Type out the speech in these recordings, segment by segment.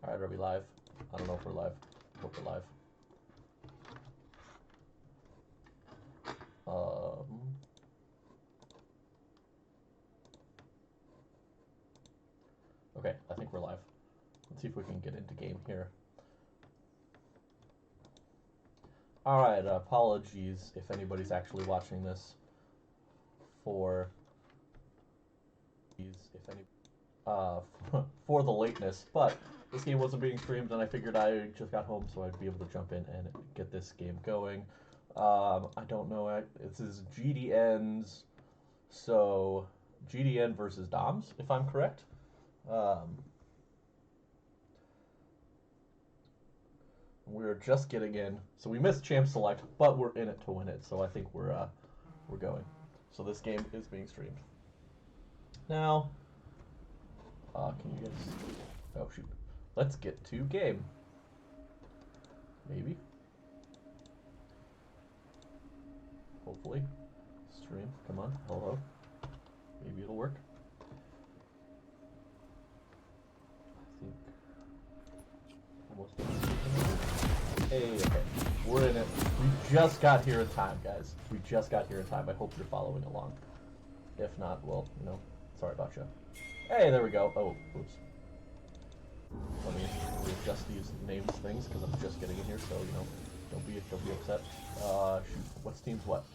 Alright, are we live? I don't know if we're live. Hope we're live. Okay, I think we're live. Let's see if we can get into game here. Alright, apologies if anybody's actually watching this for for the lateness, but this game wasn't being streamed and I figured I just got home so I'd be able to jump in and get this game going. I don't know, this is GDN's, so GDN versus Doms, if I'm correct. We're just getting in, so we missed Champ Select, but we're in it to win it, so I think we're going. So this game is being streamed. Now, can you guys... Oh, shoot. Let's get to game. Maybe. Hopefully. Stream. Come on. Hello. Maybe it'll work. I think... Almost. Hey, okay. We're in it. We just got here in time, guys. We just got here in time. I hope you're following along. If not, well, you know, sorry about you. Hey, there we go. Oh, oops. Let me adjust these names things because I'm just getting in here, so you know, don't be upset. Shoot, what's teams what?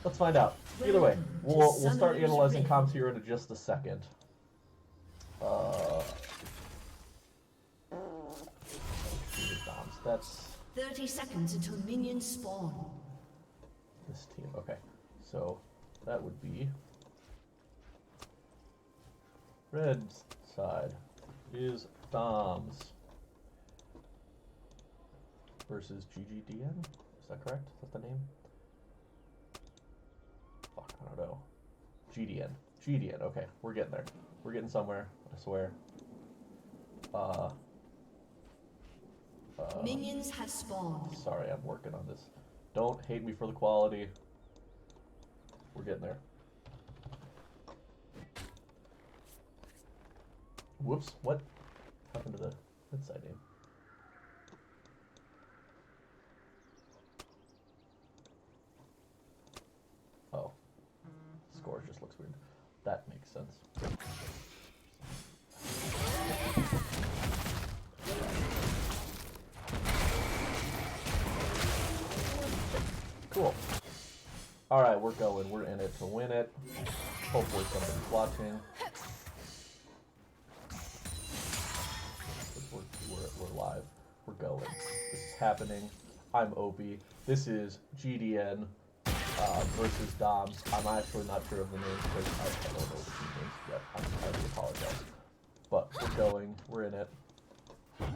Let's find out. Either way, we'll start analyzing comps here in just a second. That's 30 seconds until minions spawn. This team, okay. So that would be red side is Doms versus GGDN. Is that correct? Is that the name? Fuck, I don't know. GDN. GDN, okay. We're getting there. We're getting somewhere, I swear. Minions have spawned. Sorry, I'm working on this. Don't hate me for the quality. We're getting there. Whoops, what happened to the inside name? Oh. Score just looks weird. That makes sense. Cool. Alright, we're going. We're in it to win it. Hopefully somebody's watching. We're live. We're going. This is happening. I'm Opie. This is GDN versus Doms. I'm actually not sure of the names because I don't know the team names yet. I really apologize. But we're going. We're in it. 5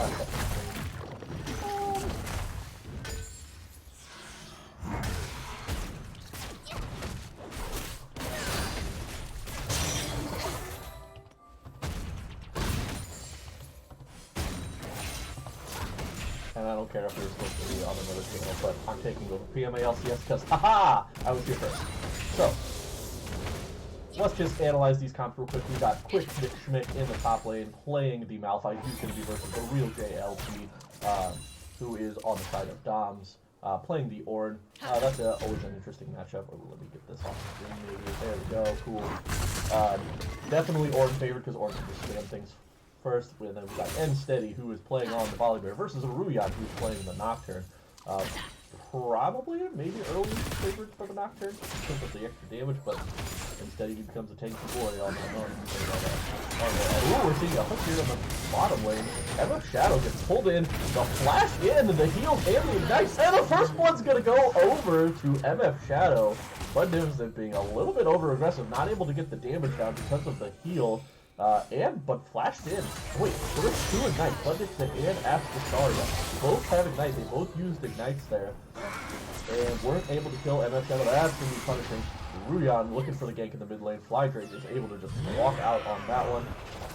seconds. And I don't care if you're supposed to be on another channel, but I'm taking over PMA LCS because, haha, I was here first. So, let's just analyze these comps real quick. We got Quick Schmick in the top lane playing the Malphite. He's going to be versus the real JLP, who is on the side of Doms, playing the Ornn. That's always an interesting matchup. Oh, let me get this off the screen maybe. There we go, cool. Definitely Ornn favored because Ornn can just spam things first, and then we got Steady, who is playing on the Volibear, versus Ruyan, who's playing the Nocturne. Probably, maybe early favored for the Nocturne, because of the extra damage, but instead he becomes a tanky boy on the own. Ooh, we're seeing a hook here in the bottom lane. MF Shadow gets pulled in, the flash in, the heals, and the ignites, and the first one's gonna go over to MF Shadow. But difference in being a little bit over aggressive, not able to get the damage down because of the heal. But flashed in. Wait, there were 2 ignites. Budget and Astasaria both have ignite. They both used ignites there. And weren't able to kill MF Shadow. That's going to be punishing. Ruyan looking for the gank in the mid lane. Flydrake is able to just walk out on that one.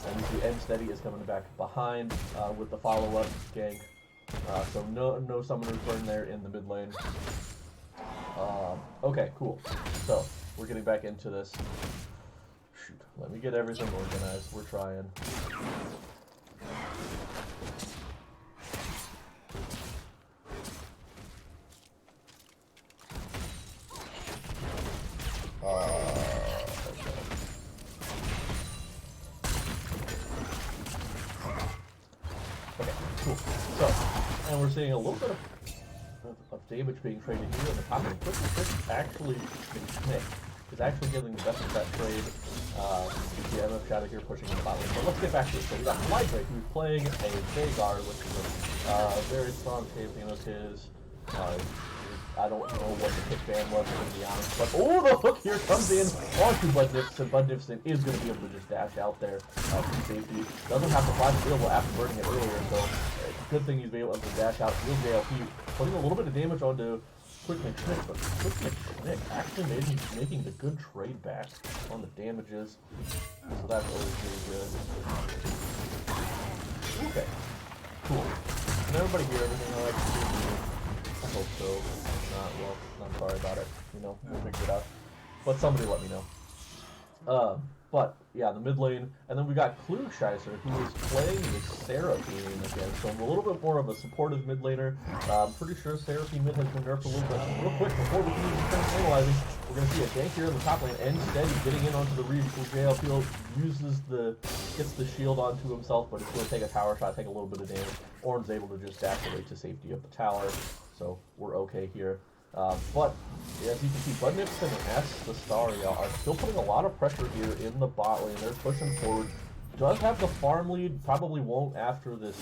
And you see Steady is coming back behind with the follow-up gank. So no summoners burn there in the mid lane. Okay, cool. So, we're getting back into this. Shoot, let me get everything organized. We're trying. And we're seeing a little bit of damage being traded here in the top lane. Quick actually, Schmidt is actually getting the best of that trade. You see MF Shadow here pushing in the bot lane. But let's get back to this. So we got Flydrake, who's playing a Veigar, which is a very strong champion of his. I don't know what the pick ban was, to be honest. But oh, the hook here comes in onto Budnificent. Budnificent is going to be able to just dash out there to safety. Doesn't have the flash available after burning it earlier, so good thing he's able to dash out. Real JLP putting a little bit of damage onto Quick McSchnick, but Quick McSchnick actually making the good trade back on the damages. So that's always really good. Okay, cool. And everybody hear everything I like to do? I hope so. If not, well, I'm sorry about it. You know, we'll figure it out. But somebody let me know. But yeah, the mid lane, and then we got Klugscheißer, who is playing with Seraphine again. So I'm a little bit more of a supportive mid laner. I'm pretty sure Seraphine mid has been nerfed a little bit. Real quick, before we can even finish analyzing, we're going to see a gank here in the top lane, and Steady getting in onto the reach. JLP gets the shield onto himself, but it's going to take a tower shot, take a little bit of damage. Ornn's able to just dash away to safety of the tower, so we're okay here. But as you can see, Budnificent and Astaria are still putting a lot of pressure here in the bot lane. They're pushing forward. Does have the farm lead, probably won't after this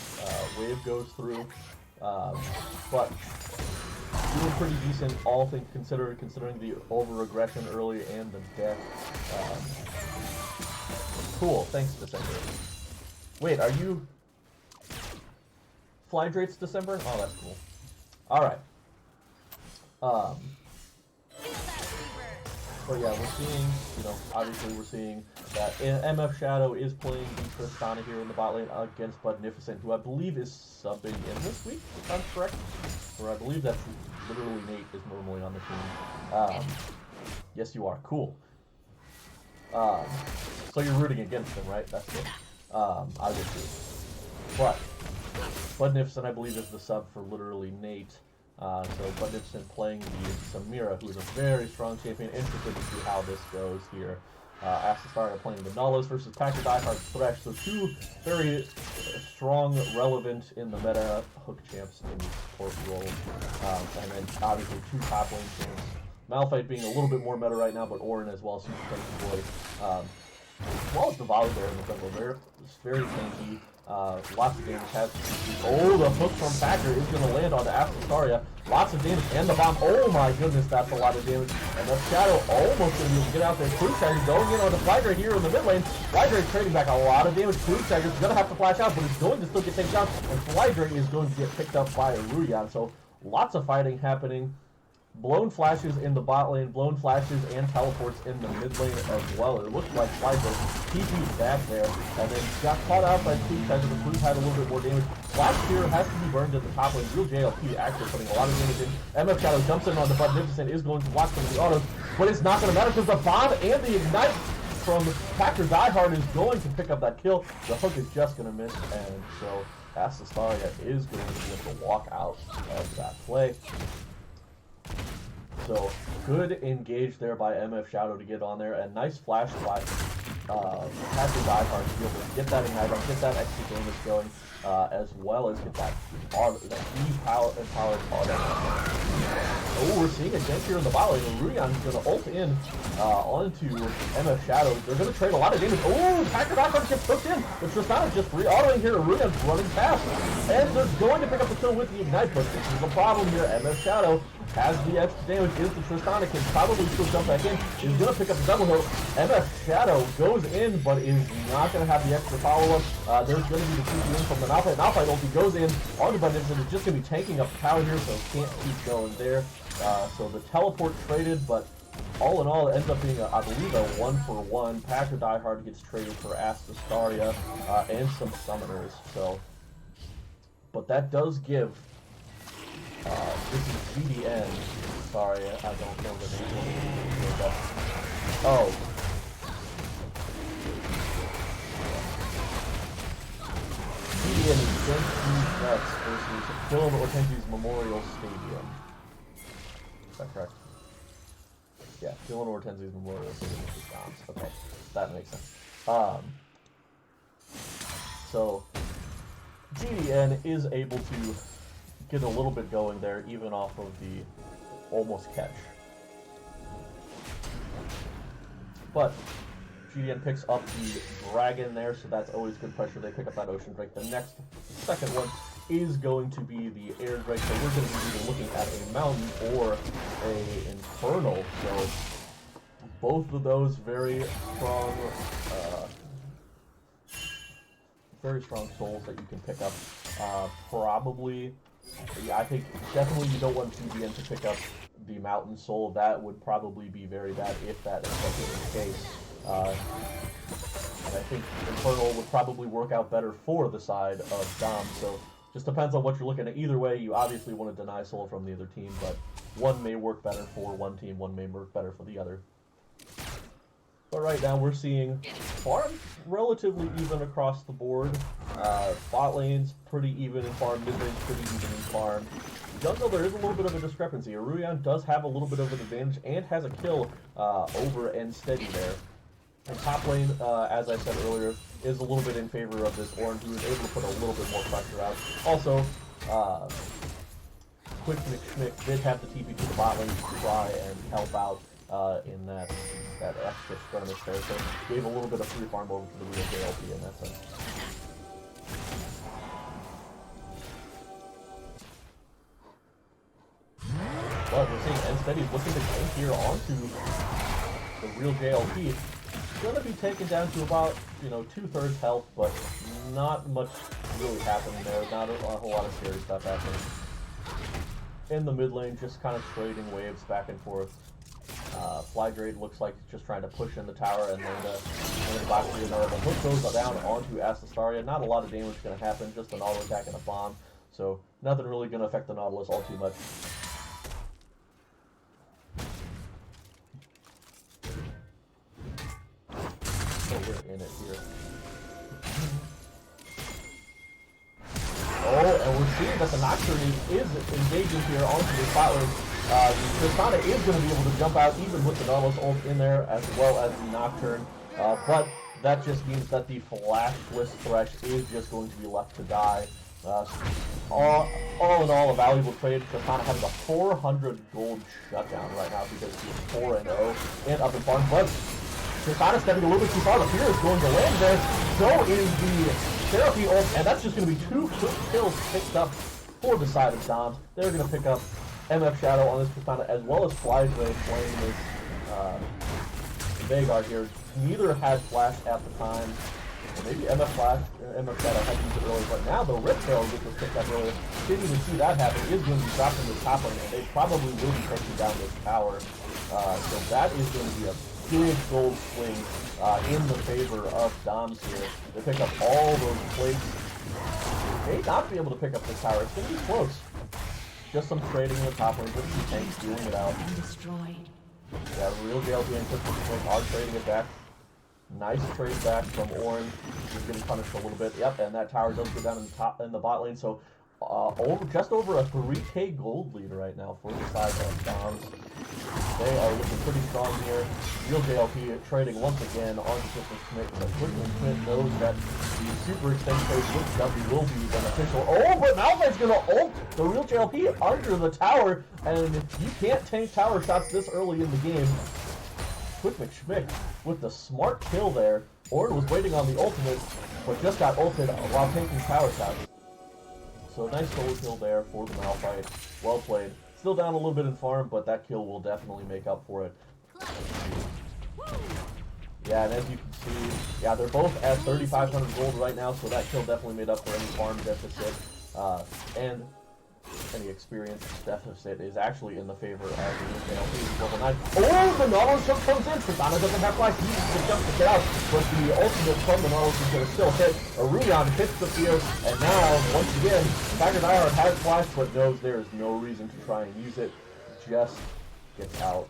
wave goes through. But doing pretty decent, all things considered, considering the over-aggression early and the death. Cool, thanks, December. Wait, are you Flydrate's December? Oh, that's cool. Alright. So yeah, we're seeing, you know, obviously we're seeing that MF Shadow is playing the Tristana here in the bot lane against Budnificent, who I believe is subbing in this week, if I'm correct. Or I believe that's literally Nate is normally on the team. Yes, you are. Cool. So you're rooting against him, right? That's good. I would too. But Budnificent, I believe, is the sub for literally Nate. So Budnificent playing the Samira, who is a very strong champion. Interested to see how this goes here. Astaria playing the Nullas versus Packer Diehard Thresh. So two very strong, relevant in the meta hook champs in the support role. And then obviously two top lane champs. Malphite being a little bit more meta right now, but Ornn as well, super tanky boy. As well as the Volley there in the jungle. They're very tanky. Lots of damage has to be. Oh, the hook from Packer is going to land onto Astaria. Lots of damage, and the bomb. Oh my goodness, that's a lot of damage. And the Shadow almost going to be able to get out there. Klugscheißer going in on the Flydrake here in the mid lane. Flydrake trading back a lot of damage. Klugscheißer is going to have to flash out, but he's going to still get taken down. And Flydrake is going to get picked up by Ruyan. So lots of fighting happening. Blown flashes in the bot lane, blown flashes and teleports in the mid lane as well. It looked like Flydrake TP'd back there, and then got caught out by Klugscheißer. The Klug had a little bit more damage. Flash here has to be burned at the top lane. Real JLP actually putting a lot of damage in. MF Shadow jumps in on the Budnificent, is going to block some of the autos, but it's not going to matter because the bomb and the ignite from Packer Diehard is going to pick up that kill. The hook is just going to miss, and so Astaria is going to be able to walk out of that play. So, good engage there by MF Shadow to get on there, and nice flash flash. Packer Diehard to be able to get that ignite on, get that extra damage going, as well as get that E-powered auto. Oh, we're seeing a gank here in the bot lane, and Ruyan is going to ult in onto MF Shadow. They're going to trade a lot of damage. Oh, Packer Diehard gets hooked in. The Tristana just re-autoing here, and Ruyan's running past. And they're going to pick up the kill with the ignite, but this is a problem here. MF Shadow has the extra damage, is the Tristana, can probably still jump back in, is going to pick up the double hill. MF Shadow goes in, but is not going to have the extra follow-up. There's going to be the TP in from the Malphite. Malphite ulti goes in on the Budnificent, is just going to be tanking up the tower here, so can't keep going there. So the teleport traded, but all in all, it ends up being, I believe, a 1-for-1. Packer Diehard gets traded for Astaria and some summoners. So, but that does give. This is GDN. Sorry, I don't know the name. Oh. GDN is Genki Nets versus Dylan Hortensi's Memorial Stadium. Is that correct? Yeah, Dylan Hortensi's Memorial Stadium is Dom's. Okay, that makes sense. So, GDN is able to get a little bit going there, even off of the almost catch. But GDN picks up the Dragon there, so that's always good pressure. They pick up that Ocean Drake. The second one is going to be the Air Drake, so we're going to be either looking at a Mountain or a Infernal. So both of those very strong souls that you can pick up. Probably, yeah, I think definitely you don't want GDN to pick up the Mountain Soul. That would probably be very bad if that ends up being the case. And I think Infernal would probably work out better for the side of Dom, so just depends on what you're looking at. Either way, you obviously want to deny soul from the other team, but one may work better for one team, one may work better for the other. But right now we're seeing farm relatively even across the board. Bot lane's pretty even in farm, mid lane's pretty even in farm. Jungle, there is a little bit of a discrepancy. Aurelion does have a little bit of an advantage and has a kill over and steady there. And top lane, as I said earlier, is a little bit in favor of this Orange, who is able to put a little bit more pressure out. Also, Quick McSchmick did have the TP to the bot lane to try and help out in that extra skirmish there, so gave a little bit of free farm over to the real JLP in that sense. But we're seeing Ensteady's looking to gank here onto the real JLP. Going to be taken down to about, 2/3 health, but not much really happening there. Not a whole lot of scary stuff happening. In the mid lane, just kind of trading waves back and forth. Flydrade looks like he's just trying to push in the tower, and then the box the hook goes down onto Astastaria. Not a lot of damage going to happen, just an auto attack and a bomb. So nothing really going to affect the Nautilus all too much. We're in it here. Oh, and we're seeing that the Nocturne is engaging here onto the spot lane. The Tristana is going to be able to jump out even with the Nautilus ult in there, as well as the Nocturne. But that just means that the Flashless Thresh is just going to be left to die. All in all, a valuable trade. Tristana having a 400 gold shutdown right now because he's 4-0 and up in farm. But Tristana stepping a little bit too far. The Fear is going to land there. So is the Therapy ult, and that's just going to be 2 quick kills picked up for the side of Doms. They're going to pick up MF Shadow on this Tristana, as well as Flydrade playing this Veigar here. Neither had Flash at the time. Or maybe MF Shadow had used it earlier, but now the Rip Tail, which was picked up earlier, didn't even see that happen, is going to be dropped in the top lane, and they probably will be taking down this tower. So that is going to be a big gold swing in the favor of Doms here. They pick up all those plates. They may not be able to pick up this tower. It's going to be close. Just some trading in the top lane, just some tanks dealing it out. Yeah, real JLP and Quick McSchmick are trading it back. Nice trade back from Orange. He's getting punished a little bit. Yep, and that tower does go down in the bot lane. So just over a 3k gold lead right now for the side of Doms. They are looking pretty strong here. Real JLP trading once again on Quick McSchmick. But Quick McSchmick knows that the super extended trade with W will be beneficial. Oh, but Malphite's going to ult the real JLP under the tower. And you can't tank tower shots this early in the game. Quick McSchmick with the smart kill there. Ornn was waiting on the ultimate, but just got ulted while taking tower shots. So nice solo kill there for the Malphite. Well played. Still down a little bit in farm, but that kill will definitely make up for it. Yeah, and as you can see, yeah, they're both at 3,500 gold right now, so that kill definitely made up for any farm deficit. And any experience deficit is actually in the favor of the JLP level 9. Oh, the Nautilus hook comes in. Tristana doesn't have flash. He needs to jump to get out, but the ultimate from the Nautilus is going to still hit. Aurelion hits the Fear, and now, once again, Tiger Diehard has flash, but knows there is no reason to try and use it. Just gets out.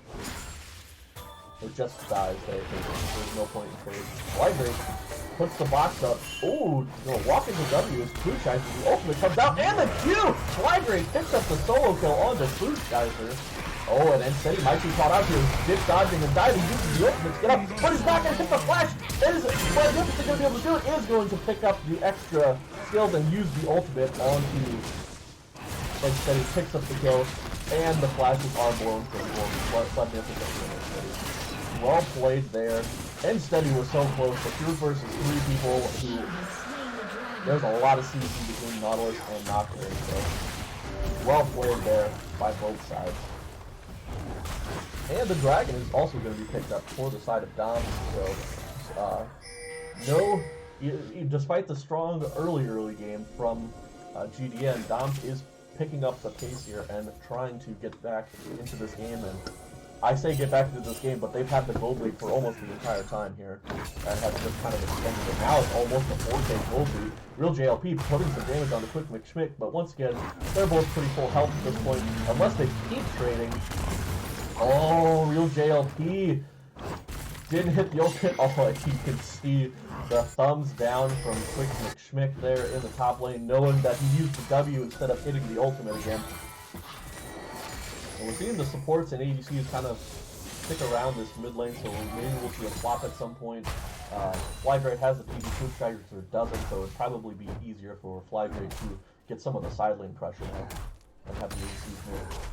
It just dies there. There's no point in trade. Flydrade puts the box up. Ooh, walking to W is Clutchgeiser. The ultimate comes out, and the Q! Flydrade picks up the solo kill onto Clutchgeiser. Oh, and Ensteady might be caught out here. Dip dodging and diving, uses the ultimate to get up, but he's not going to hit the flash. What Gifts going to be able to do is going to pick up the extra skills and use the ultimate onto and Steady picks up the kill, and the flashes are blown for Magnificent. Well played there. And Steady was so close, but you're versus 3 people who... There's a lot of CC between Nautilus and Nocturne, so... Well played there by both sides. And the Dragon is also going to be picked up for the side of Dom, so... despite the strong early game from GDN, Dom is picking up the pace here and trying to get back into this game. And I say get back into this game, but they've had the gold lead for almost the entire time here and have just kind of extended it. Now it's almost a 4K gold lead. Real JLP putting some damage on the Quick McSchmick, but once again, they're both pretty full health at this point, unless they keep trading. Oh, Real JLP didn't hit the ultimate. Oh, you can see the thumbs down from Quick McSchmick there in the top lane, knowing that he used the W instead of hitting the ultimate again. And we're seeing the supports and ADCs kind of stick around this mid lane, so maybe we'll see a swap at some point. Flygrade has the PV Food Striker, so it doesn't, so it'd probably be easier for Flygrade to get some of the side lane pressure now and have the ADCs move.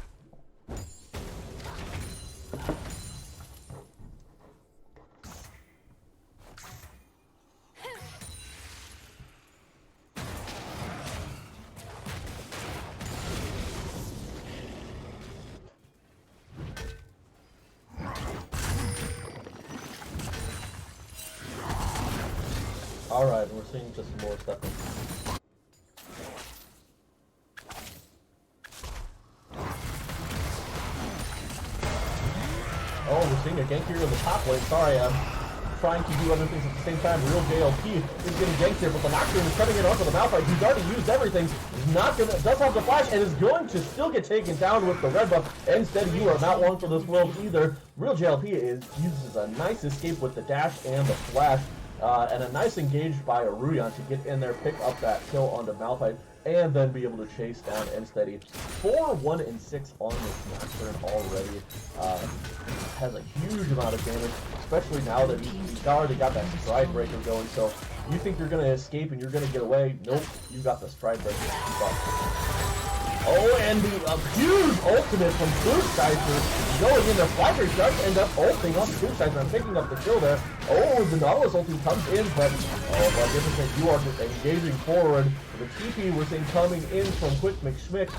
Alright, we're seeing just more stuff. Oh, we're seeing a gank here in the top lane. Sorry, I'm trying to do other things at the same time. Real JLP is getting ganked here, but the Nocturne is coming in onto the Malphite. He's already used everything. He's not gonna, does have the flash, and is going to still get taken down with the red buff. Instead, you are not one for this world either. Real JLP uses a nice escape with the dash and the flash. And a nice engage by Aruyan to get in there, pick up that kill onto Malphite, and then be able to chase down Steady. 4-1-6 on this Nocturne already. Has a huge amount of damage, especially now that he's already got that Stride Breaker going. So you think you're going to escape and you're going to get away? Nope, you got the Stride Breaker. Oh, and the huge ultimate from Foodsizer going in there. Flygrade does end up ulting on Foodsizer and picking up the kill there. Oh, the Nautilus ulti comes in, but Magnificent, you are just engaging forward. The TP we're seeing coming in from Quick McSchmick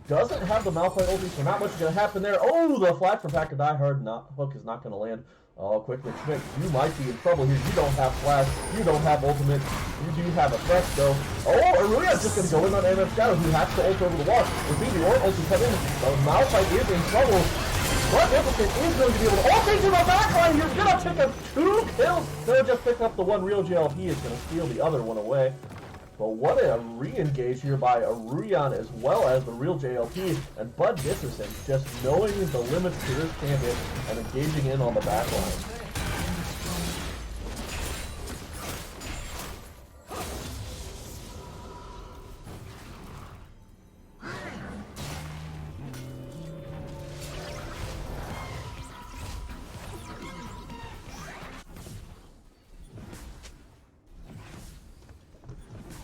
doesn't have the Malphite ulti, so not much is going to happen there. Oh, the flash from Pack of Die Hard hook is not going to land. Oh, Quick McSchmick, you might be in trouble here. You don't have flash, you don't have ultimate, you do have a threat though. Oh, Aruya's just going to go in on MF Shadow, who has to ult over the wall. We're seeing the ulti come in. The Malphite is in trouble. Magnificent is going to be able to ult into the backline. You're going to pick up 2 kills. They'll just pick up the one. Real JLP is going to steal the other one away. But what a re-engage here by Aruyan as well as the Real JLP, and Bud Dickerson just knowing the limits to this champion and engaging in on the backline.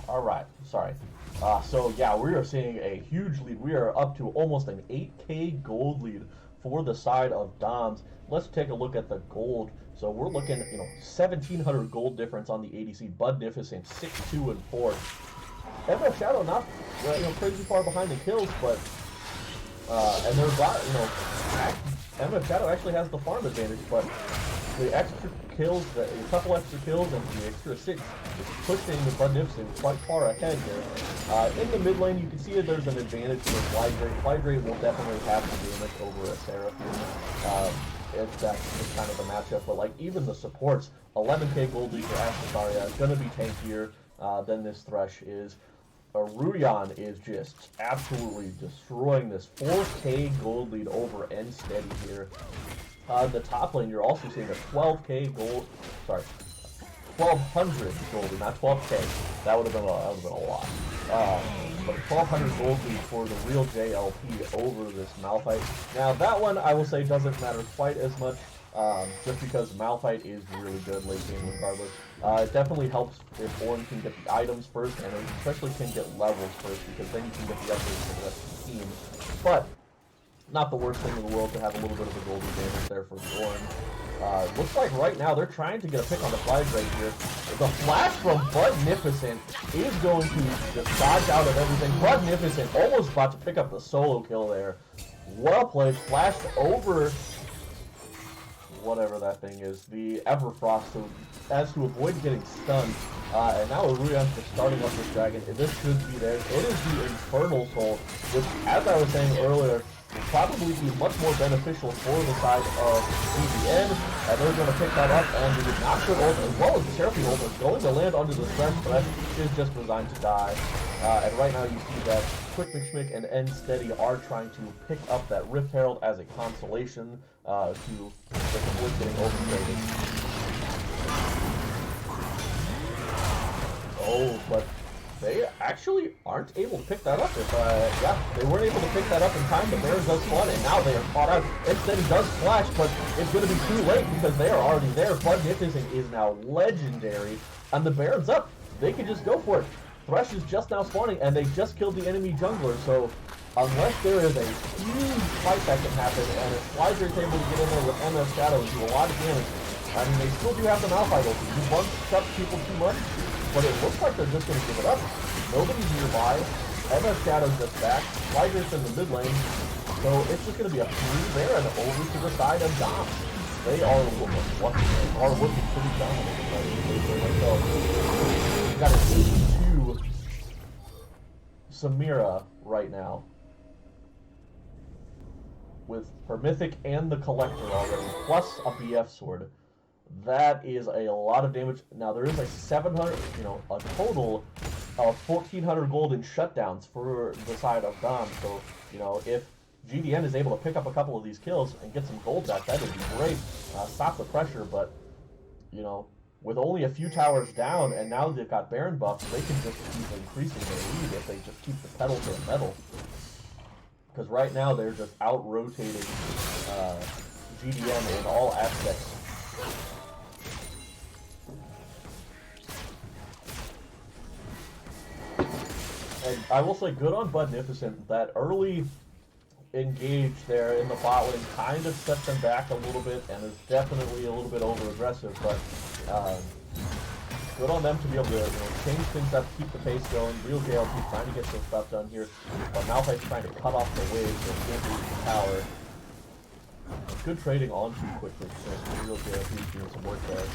Alright, sorry. So yeah, we are seeing a huge lead. We are up to almost an 8K gold lead for the side of Doms. Let's take a look at the gold. So we're looking, 1,700 gold difference on the ADC. Budnificent 6-2 and 4. MF Shadow not crazy far behind the kills, but and there's a lot, MF Shadow actually has the farm advantage, but the extra kills, a couple extra kills, and the extra 6 is pushing the Budnificent quite far ahead here. In the mid lane, you can see that there's an advantage for Flygrade. Flygrade will definitely have the damage over a Seraphine. That's just kind of the matchup, but even the supports, 11K gold lead for Ashtataria is going to be tankier than this Thresh is. Aruyan is just absolutely destroying this 4K gold lead over Steady here. The top lane, you're also seeing a 12K gold, 1,200 gold lead, not 12K. That would have been a lot. But 1,200 gold lead for the Real JLP over this Malphite. Now that one, I will say, doesn't matter quite as much. just because Malphite is really good late game regardless. It definitely helps if Ornn can get the items first, and especially can get levels first, because then you can get the upgrades for the rest of the team. But not the worst thing in the world to have a little bit of a golden damage there for Ornn. Looks like right now they're trying to get a pick on the flag right here. The flash from Budnificent is going to just dodge out of everything. Budnificent almost about to pick up the solo kill there. Well played, flashed over whatever that thing is, the Everfrost, so as to avoid getting stunned. And now Ruyon's just starting up this dragon. This should be there. It is the Infernal Soul, which, as I was saying earlier, will probably be much more beneficial for the side of CBN, and they're going to pick that up, and the Nocturne ult, as well as the Seraphine ult, is going to land onto the Thresh, but is just resigned to die. And right now you see that Quick McSchmick and End Steady are trying to pick up that Rift Herald as a consolation to avoid getting overtraded. Oh, but they actually aren't able to pick that up. Yeah, they weren't able to pick that up in time. The Baron does spawn, and now they are caught out. Instead, he does flash, but it's going to be too late because they are already there. Budnificent is now legendary, and the Baron's up. They can just go for it. Thresh is just now spawning, and they just killed the enemy jungler, so unless there is a huge fight that can happen, and if Slider is able to get in there with MS Shadow and do a lot of damage, I mean, they still do have the Malphite open. You bunch up people too much, but it looks like they're just going to give it up. Nobody's nearby. MS Shadow's just back. Slider's in the mid lane, so it's just going to be a free Baron over to the side of Dom. They are looking pretty dominant right now. We've got an 82 Samira right now, with her Mythic and the Collector already, plus a BF sword. That is a lot of damage. Now there is a 700, a total of 1,400 gold in shutdowns for the side of Dom. So, if GDN is able to pick up a couple of these kills and get some gold back, that would be great. Stop the pressure, but, with only a few towers down, and now they've got Baron buffs, they can just keep increasing their lead if they just keep the pedal to the metal. Because right now they're just out-rotating GDN in all aspects. And I will say, good on Budnificent. That early engage there in the bot lane kind of set them back a little bit, and is definitely a little bit over-aggressive, but good on them to be able to change things up, keep the pace going. Real JLP trying to get some stuff done here, but Malphite's trying to cut off the waves and can't reach the tower. Good trading on too quickly. Real JLP doing some work there.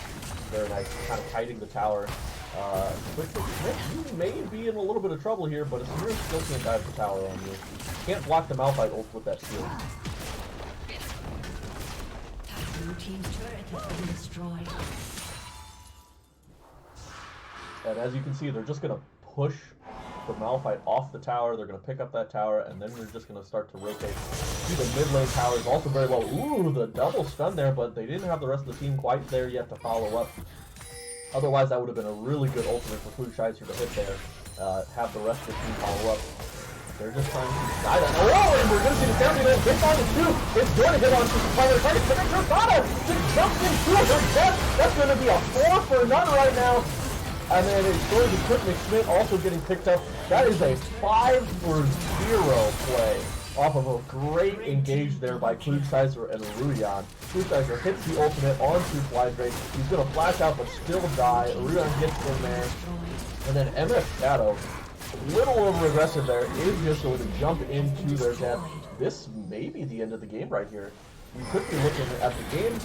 Very nice, kind of kiting the tower. You may be in a little bit of trouble here, but Samira still can't dive the tower on you. Can't block the Malphite ult with that shield. Blue team's turret has been destroyed. And as you can see, they're just going to push the Malphite off the tower. They're going to pick up that tower, and then they're just going to start to rotate. See, the mid lane tower is also very low. Ooh, the double stun there, but they didn't have the rest of the team quite there yet to follow up. Otherwise, that would have been a really good ultimate for Klugscheißer to hit there. Have the rest of the team follow up. They're just trying to guide it. Oh, and we're going to see the Seraphine ult hit on the two. It's going to hit on the player. Trying to connect her Sada. Just jumps into her death. That's going to be a 4 for none right now. And then it's going to Quick McSchmick also getting picked up. That is a 5 for 0 play off of a great engage there by Klugscheißer and Ruyan. Klugscheißer hits the ultimate onto Flydrake. He's going to flash out but still die. Ruyan gets in there. And then MS Shadow, a little over-aggressive there, is just going to jump into their death. This may be the end of the game right here. We could be looking at the game.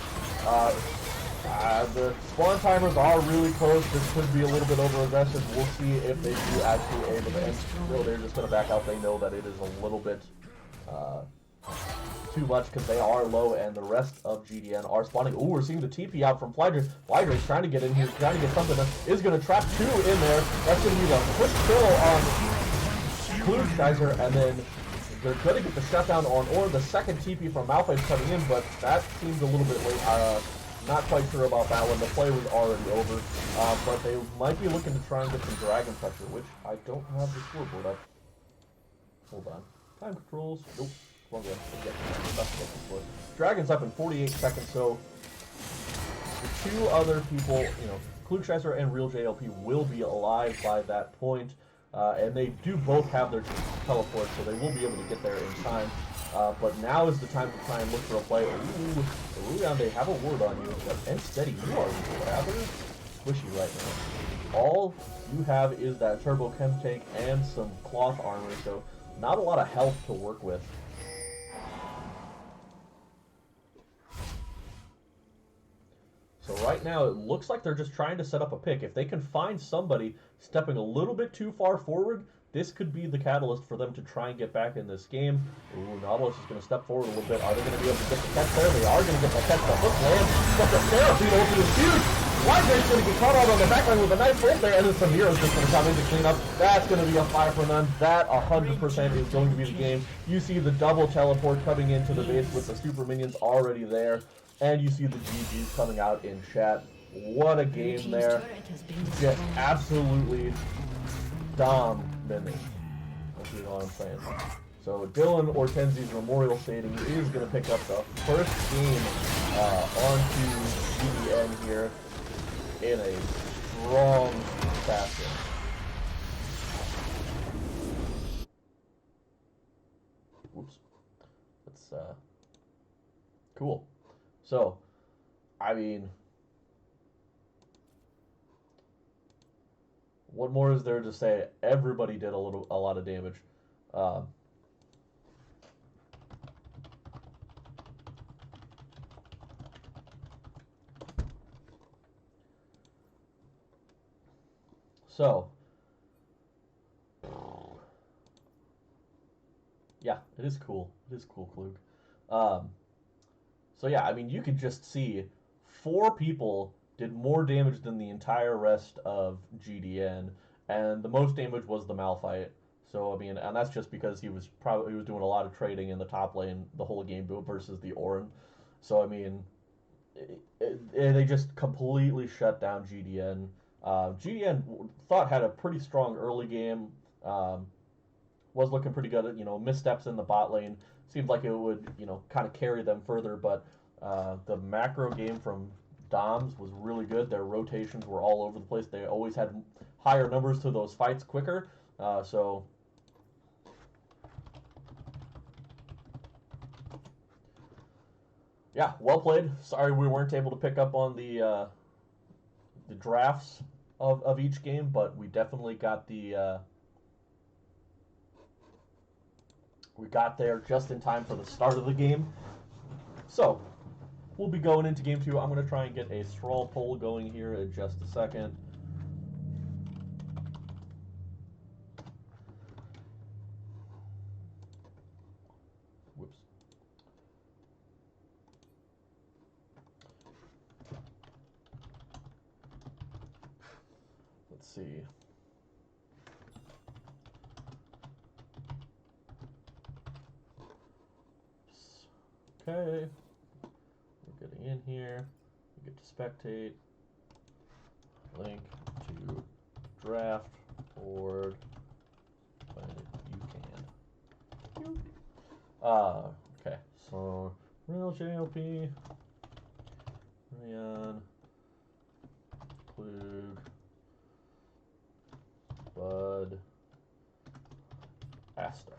The spawn timers are really close. This could be a little bit over-aggressive. We'll see if they do actually able to end. No, they're just going to back out. They know that it is a little bit too much because they are low, and the rest of GDN are spawning. Ooh, we're seeing the TP out from Flydrake. Flydrake's trying to get in here, trying to get something. Is going to trap 2 in there. That's going to be the quick kill on Klugscheißer, and then they're going to get the shutdown on Ornn. The second TP from Malphite's coming in, but that seems a little bit late. Not quite sure about that one. The play was already over, but they might be looking to try and get some dragon pressure, which I don't have the scoreboard up. Hold on. Time controls. Nope. Well, yeah, Dragon's up in 48 seconds, so the two other people, you know, Klugscheißer and Real JLP will be alive by that point, and they do both have their teleport, so they will be able to get there in time. But now is the time to try and look for a play. Ooh, Ruyan, they have a ward on you, but and steady, you are rather squishy right now. All you have is that turbo chem tank and some cloth armor, so not a lot of health to work with. So right now, it looks like they're just trying to set up a pick. If they can find somebody stepping a little bit too far forward, this could be the catalyst for them to try and get back in this game. Ooh, Nautilus is going to step forward a little bit. Are they going to be able to get the catch there? They are going to get the catch. The hook lands, but the Seraphine ult is huge. Wydrake's going to get caught out on the backline with a nice ult there, and then Samira's just going to come in to clean up. That's going to be a 5 for none. That 100% is going to be the game. You see the double teleport coming into the base with the super minions already there. And you see the GGs coming out in chat. What a game there. Just absolutely dominating. If you know what I'm saying. So Dylan Ortenzi's Memorial Stadium is going to pick up the first game onto GDN here in a strong fashion. Whoops. That's cool. So, I mean, what more is there to say? Everybody did a lot of damage. So, yeah, it is cool. It is cool, Klug. So yeah, I mean, you could just see 4 people did more damage than the entire rest of GDN, and the most damage was the Malphite. So I mean, and that's just because he was doing a lot of trading in the top lane the whole game versus the Ornn. So I mean, they just completely shut down GDN. GDN had a pretty strong early game. Was looking pretty good at, you know, missteps in the bot lane. Seemed like it would, you know, kind of carry them further, but the macro game from Doms was really good. Their rotations were all over the place. They always had higher numbers to those fights quicker. So yeah, well played. Sorry we weren't able to pick up on the drafts of each game, but we definitely got the we got there just in time for the start of the game. So, we'll be going into game 2. I'm going to try and get a straw poll going here in just a second. Whoops. Let's see. Okay, we're getting in here. We get to spectate. Link to draft board when you can. Okay, so Real JLP, Ryan, Klug, Bud, Asta.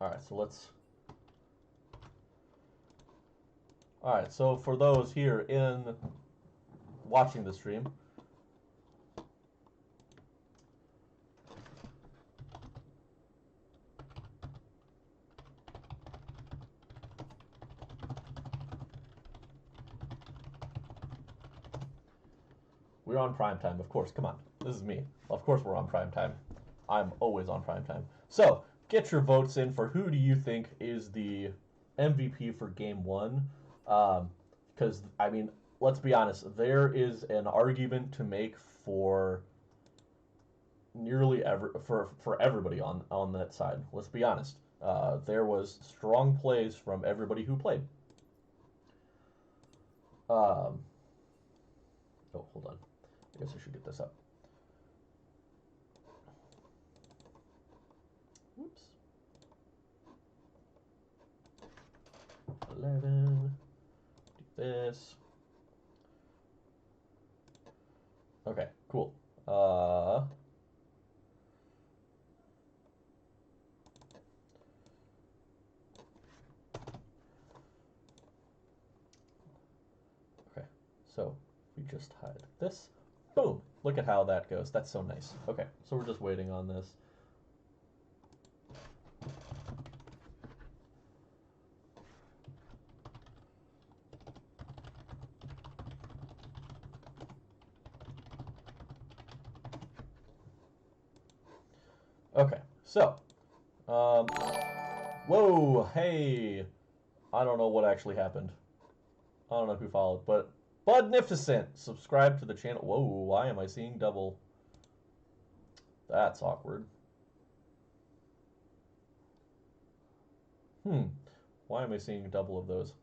Alright, so let's... Alright, so for those here in watching the stream, we're on prime time, of course. Come on, this is me. Of course we're on prime time. I'm always on prime time. So, get your votes in for who do you think is the MVP for Game 1. Because, I mean, let's be honest, there is an argument to make for nearly for everybody on that side. Let's be honest. There was strong plays from everybody who played. Oh, hold on. I guess I should get this up. Whoops. Okay, cool. Okay, so we just hide this. Boom! Look at how that goes. That's so nice. Okay, so we're just waiting on this. Okay, so, whoa, hey, I don't know what actually happened. I don't know who followed, but Budnificent, subscribe to the channel. Whoa, why am I seeing double? That's awkward. Why am I seeing double of those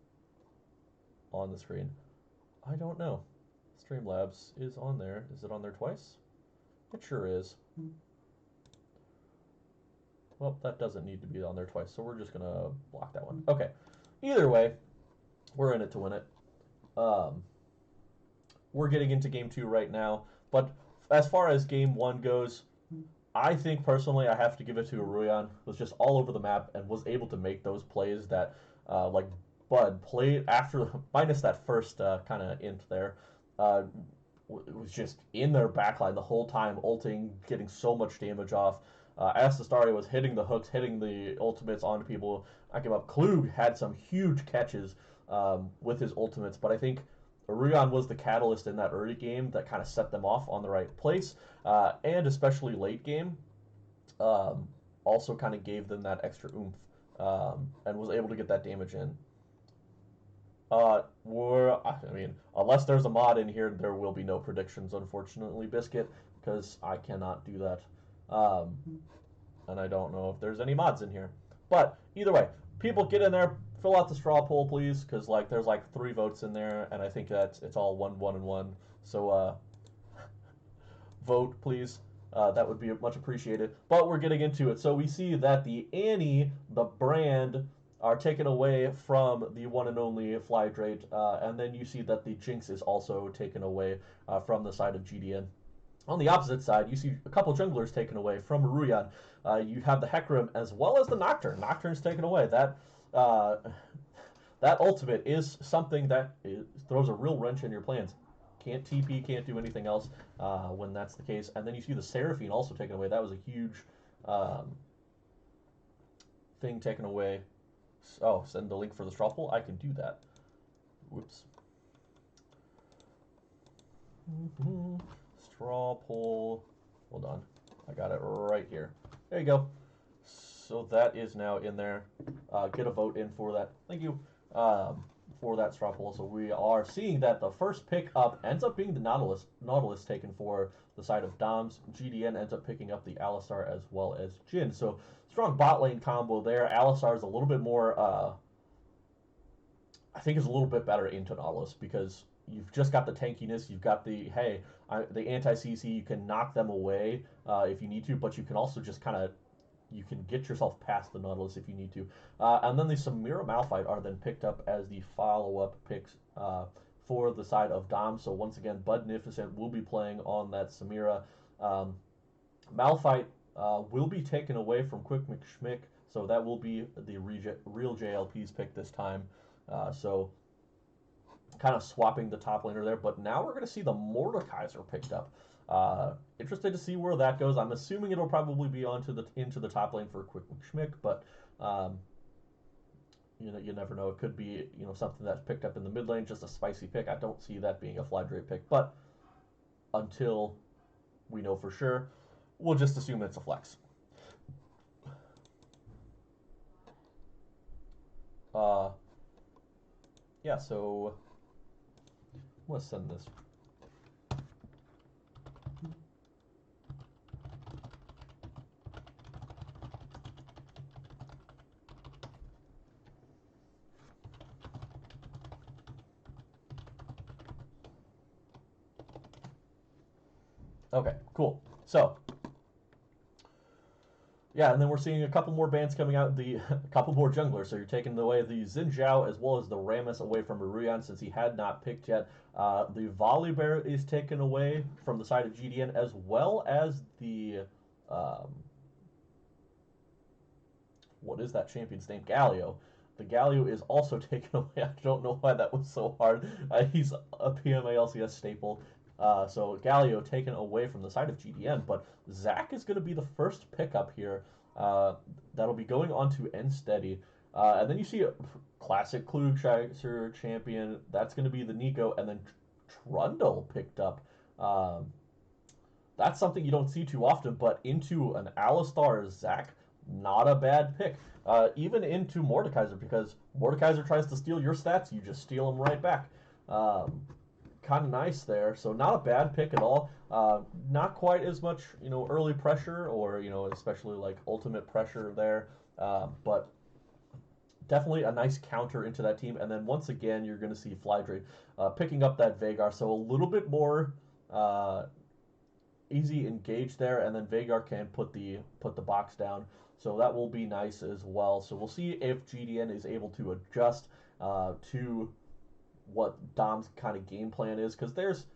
on the screen? I don't know. Streamlabs is on there. Is it on there twice? It sure is. Well, that doesn't need to be on there twice, so we're just going to block that one. Okay. Either way, we're in it to win it. We're getting into game 2 right now, but as far as game 1 goes, I think personally I have to give it to Aruyan. Was just all over the map and was able to make those plays that like Bud played after minus that first kind of int there. Uh, was just in their backline the whole time, ulting, getting so much damage off. Astastari was hitting the hooks, hitting the ultimates onto people. I came up. Klug had some huge catches with his ultimates, but I think Aruyan was the catalyst in that early game that kind of set them off on the right place, and especially late game, also kind of gave them that extra oomph and was able to get that damage in. I mean, unless there's a mod in here, there will be no predictions, unfortunately, Biscuit, because I cannot do that. Um, and I don't know if there's any mods in here. But either way, people get in there, fill out the straw poll, please, because like there's like 3 votes in there, and I think that it's all 1, 1, and 1. So vote, please. That would be much appreciated. But we're getting into it. So we see that the Annie, the brand, are taken away from the one and only Flydrate, and then you see that the Jinx is also taken away from the side of GDN. On the opposite side, you see a couple junglers taken away from Aruyan. You have the Hecarim as well as the Nocturne. Nocturne's taken away. That ultimate is something that throws a real wrench in your plans. Can't TP, can't do anything else when that's the case. And then you see the Seraphine also taken away. That was a huge thing taken away. Oh, send the link for the straw poll? I can do that. Whoops. Straw poll. Hold on. I got it right here. There you go. So that is now in there. Get a vote in for that. Thank you for that straw poll. So we are seeing that the first pick up ends up being the Nautilus taken for the side of Doms. GDN ends up picking up the Alistar as well as Jhin. So strong bot lane combo there. Alistar is a little bit more, I think is a little bit better into Nautilus because you've just got the tankiness. You've got the, hey, the anti-CC. You can knock them away if you need to, but you can also just kind of, you can get yourself past the Nautilus if you need to. And then the Samira Malphite are then picked up as the follow-up picks for the side of Dom. So once again, Budnificent will be playing on that Samira. Malphite will be taken away from Quick McSchmick, so that will be the real JLP's pick this time. So kind of swapping the top laner there, but now we're going to see the Mordekaiser picked up. Interested to see where that goes. I'm assuming it'll probably be into the top lane for Quick McSchmick, but you never know. It could be something that's picked up in the mid lane, just a spicy pick. I don't see that being a Flydrate pick, but until we know for sure, we'll just assume it's a flex. Yeah, so let's send this. Okay, cool. So, Yeah, and then we're seeing a couple more bans coming out, a couple more junglers. So you're taking away the Xin Zhao as well as the Rammus away from Maruyan since he had not picked yet. The Volibear is taken away from the side of GDN as well as the what is that champion's name? Galio. The Galio is also taken away. I don't know why that was so hard. He's a PMA LCS staple. So Galio taken away from the side of GDN, but Zac is going to be the first pickup here. That'll be going on to N-Steady. And then you see a classic Klugscheißer champion. That's going to be the Nico, and then Trundle picked up. That's something you don't see too often, but into an Alistar Zac, not a bad pick. Even into Mordekaiser, because Mordekaiser tries to steal your stats, you just steal them right back. Kind of nice there, so not a bad pick at all. Not quite as much, early pressure or, especially like ultimate pressure there, but definitely a nice counter into that team. And then once again, you're going to see Flydrake picking up that Veigar, so a little bit more easy engage there, and then Veigar can put the box down, so that will be nice as well. So we'll see if GDN is able to adjust to what Dom's kind of game plan is, because there's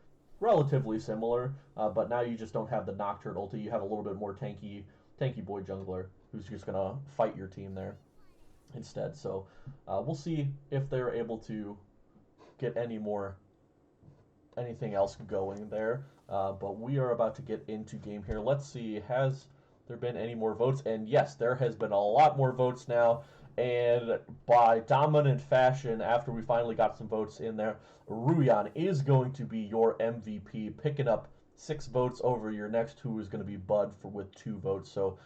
relatively similar, but now you just don't have the Nocturne ulti. You have a little bit more tanky boy jungler who's just gonna fight your team there instead. So we'll see if they're able to get anything else going there. But we are about to get into game here. Let's see, has there been any more votes? And yes, there has been a lot more votes now. And by dominant fashion, after we finally got some votes in there, Ruyan is going to be your MVP, picking up 6 votes over your next, who is going to be Bud with 2 votes. So,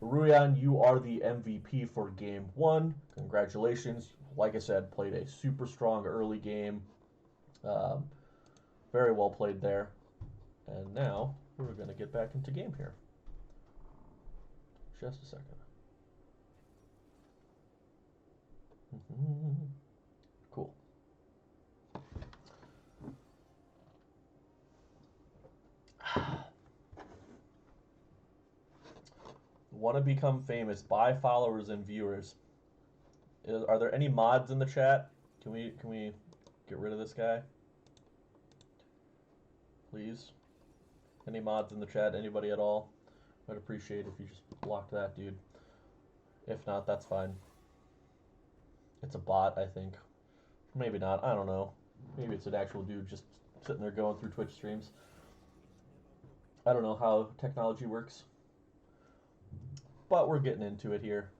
Ruyan, you are the MVP for game 1. Congratulations. Like I said, played a super strong early game. Very well played there. And now we're going to get back into game here. Just a second. Cool. Want to become famous? Buy followers and viewers. Are there any mods in the chat? Can we get rid of this guy? Please. Any mods in the chat? Anybody at all? I'd appreciate if you just blocked that dude. If not, that's fine. It's a bot, I think. Maybe not. I don't know. Maybe it's an actual dude just sitting there going through Twitch streams. I don't know how technology works. But we're getting into it here.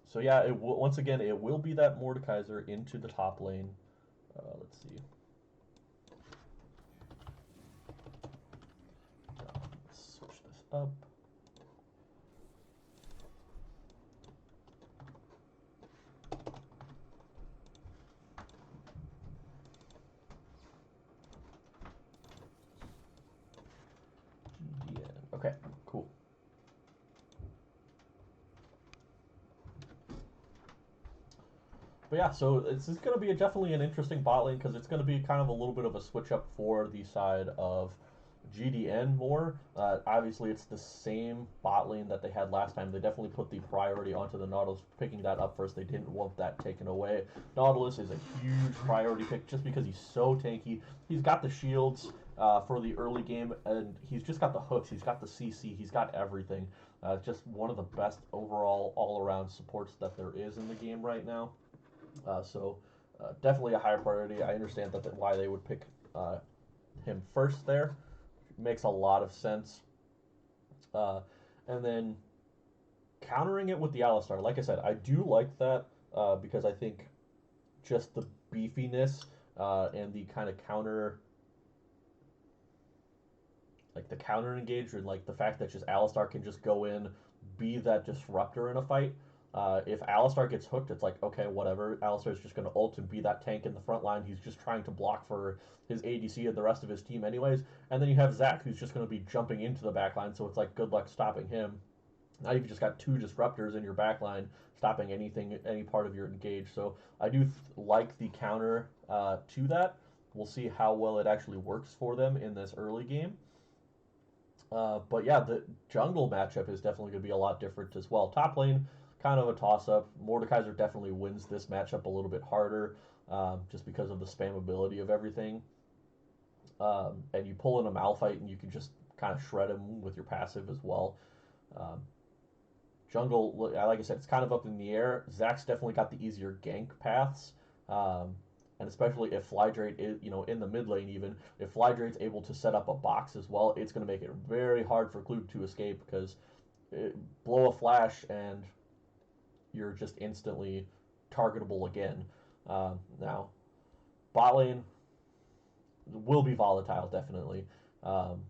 So yeah, once again, it will be that Mordekaiser into the top lane. Let's see. Let's switch this up. Okay, cool. But yeah, so this is going to be definitely an interesting bot lane, because it's going to be kind of a little bit of a switch up for the side of GDN more. Obviously, it's the same bot lane that they had last time. They definitely put the priority onto the Nautilus, picking that up first. They didn't want that taken away. Nautilus is a huge priority pick just because he's so tanky. He's got the shields for the early game, and he's just got the hooks. He's got the CC. He's got everything. Just one of the best overall all-around supports that there is in the game right now. So definitely a high priority. I understand that why they would pick him first there. Makes a lot of sense. And then countering it with the Alistar. Like I said, I do like that because I think just the beefiness and the kind of counter, like the counter engagement, like the fact that just Alistar can just go in, be that disruptor in a fight. If Alistar gets hooked, it's like, okay, whatever. Alistar's just going to ult and be that tank in the front line. He's just trying to block for his ADC and the rest of his team anyways. And then you have Zac, who's just going to be jumping into the backline, so it's like, good luck stopping him. Now you've just got 2 disruptors in your backline stopping any part of your engage. So I do like the counter to that. We'll see how well it actually works for them in this early game. But yeah, the jungle matchup is definitely going to be a lot different as well. Top lane, kind of a toss-up. Mordekaiser definitely wins this matchup a little bit harder, just because of the spammability of everything. And you pull in a Malphite and you can just kind of shred him with your passive as well. Um, Jungle, like I said, it's kind of up in the air. Zach's definitely got the easier gank paths, and especially if Flydrate is, in the mid lane even, if Flydrate's able to set up a box as well, it's going to make it very hard for Klug to escape because blow a flash and you're just instantly targetable again. Now, bot lane will be volatile, definitely. Um,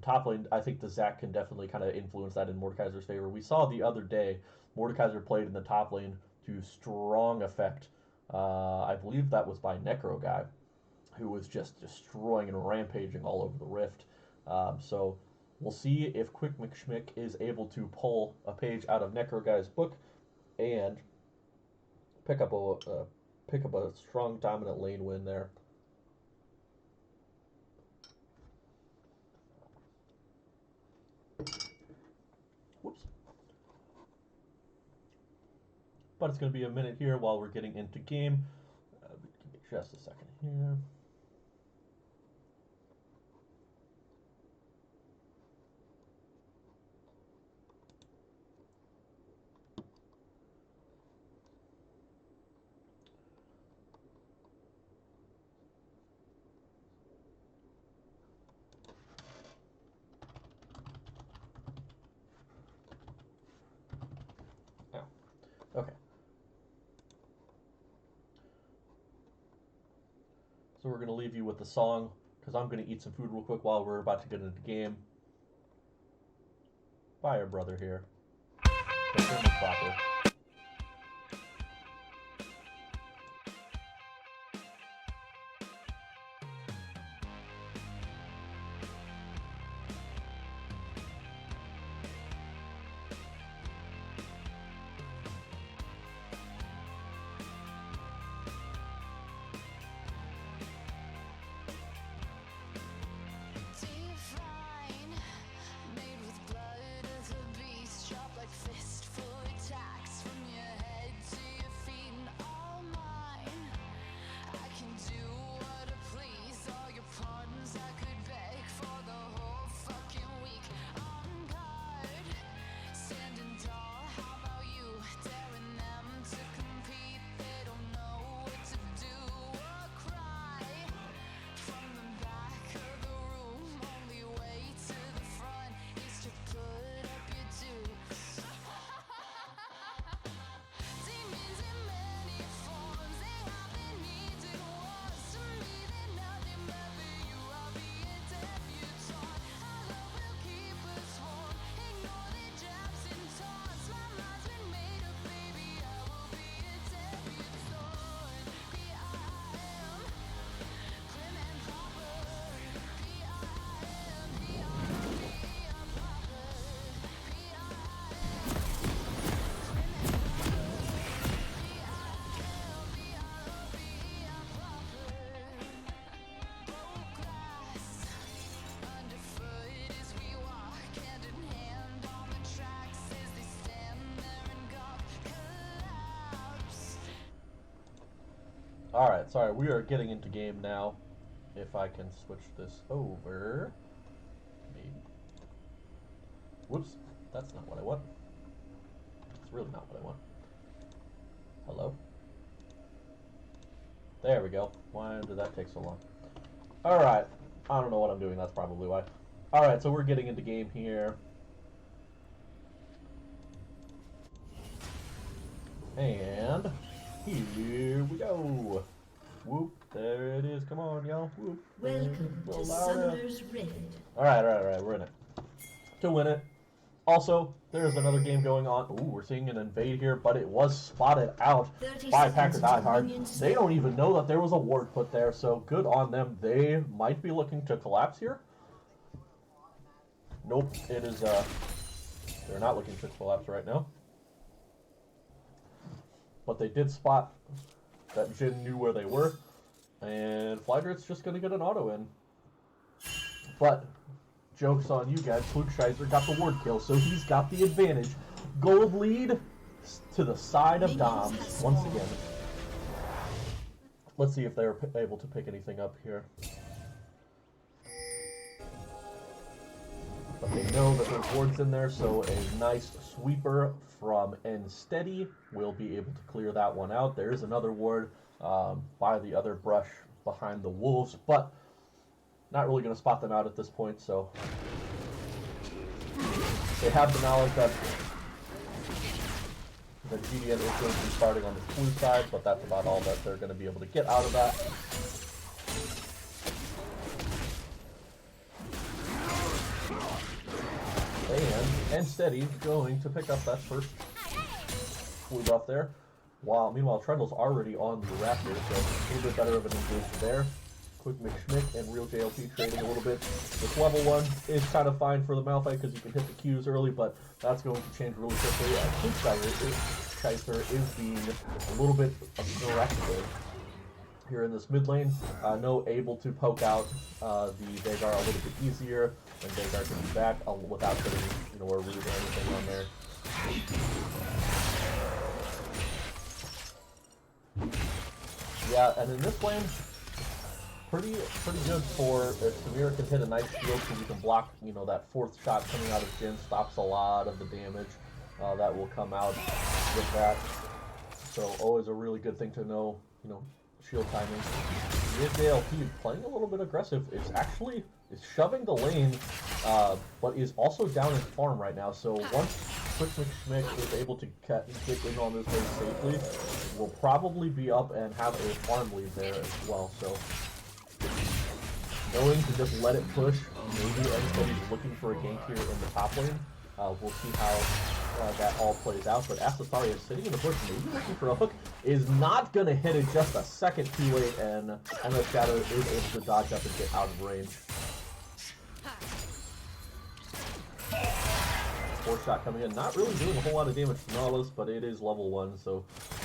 Top lane, I think the Zac can definitely kind of influence that in Mordekaiser's favor. We saw the other day Mordekaiser played in the top lane to strong effect. I believe that was by Necro Guy, who was just destroying and rampaging all over the Rift. So we'll see if Quick McSchmick is able to pull a page out of Necro Guy's book and pick up a strong dominant lane win there. Whoops. But it's going to be a minute here while we're getting into game. Give me just a second here. Oh, okay. So we're going to leave you with the song because I'm going to eat some food real quick while we're about to get into the game. Bye, our brother here. The German clapper. Alright, sorry, we are getting into game now. If I can switch this over. Maybe. Whoops, that's not what I want. It's really not what I want. Hello? There we go. Why did that take so long? Alright, I don't know what I'm doing, that's probably why. Alright, so we're getting into game here. And here we go. Whoop, there it is. Come on, y'all. Whoop. Welcome to Summoner's Rift. Alright, we're in it. To win it. Also, there's another game going on. Ooh, we're seeing an invade here, but it was spotted out by Packer Diehard. They don't even know that there was a ward put there, so good on them. They might be looking to collapse here. Nope, it is, they're not looking to collapse right now. But they did spot that Jin knew where they were, and Flydrate's just going to get an auto in. But Joke's on you guys. Klugscheißer got the ward kill, so he's got the advantage. Gold lead to the side of Doms once again. Let's see if they're able to pick anything up here. But they know that there's wards in there, so a nice sweeper from Steady will be able to clear that one out. There is another ward by the other brush behind the wolves, but not really going to spot them out at this point, so they have the knowledge that the GDN is going to be starting on the blue side, but that's about all that they're going to be able to get out of that. And Steady going to pick up that first blue buff there. Meanwhile, Trundle's already on the Raptor, so a little bit better of an engagement there. Quick McSchmick and Real JLP trading a little bit. This level 1 is kind of fine for the Malphite because you can hit the Qs early, but that's going to change really quickly. Klugscheißer is being a little bit aggressive here in this mid lane. No able to poke out the Veigar a little bit easier, and Veigar can be back without putting a root or anything on there. Yeah, and in this lane, pretty good for if Samira can hit a nice shield so we can block, that fourth shot coming out of Jhin, stops a lot of the damage that will come out with that. So always a really good thing to know, shield timing. With JLP playing a little bit aggressive. It's shoving the lane, but is also down in farm right now. So once Quick McSchmick is able to get in on this lane safely, we'll probably be up and have a farm lead there as well. So knowing to just let it push, maybe anybody's looking for a gank here in the top lane. We'll see how that all plays out. But Asatari is sitting in the bush, maybe looking for a hook, is not going to hit it just a second too late, and MS Shadow is able to dodge up and get out of range. Fourth shot coming in, not really doing a whole lot of damage to Nautilus, but it is level 1, so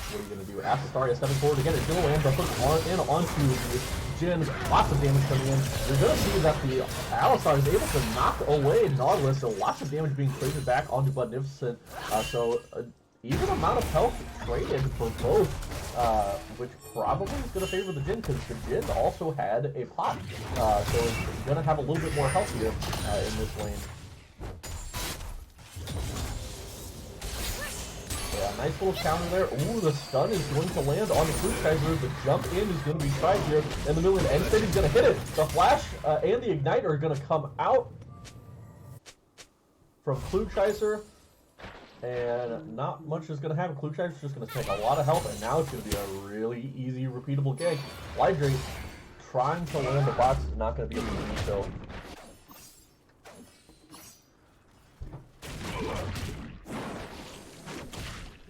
what are you going to do? Asatari is stepping forward to get it. Gonna land the hook onto the Jhin. Lots of damage coming in. You're going to see that the Alistar is able to knock away Nautilus, so lots of damage being traded back onto Magnificent. So even amount of health traded for both, which probably is going to favor the Jhin, because the Jhin also had a pot. So it's going to have a little bit more health here in this lane. Yeah, nice little counter there. Ooh, the stun is going to land on the Klugscheißer. The jump in is going to be tried here in the middle, and Ensteady's going to hit it. The flash and the ignite are going to come out from Klugscheißer, and not much is going to happen. Klugscheißer's just going to take a lot of health, and now it's going to be a really easy, repeatable gank. Lydrate trying to land the box is not going to be able to do so.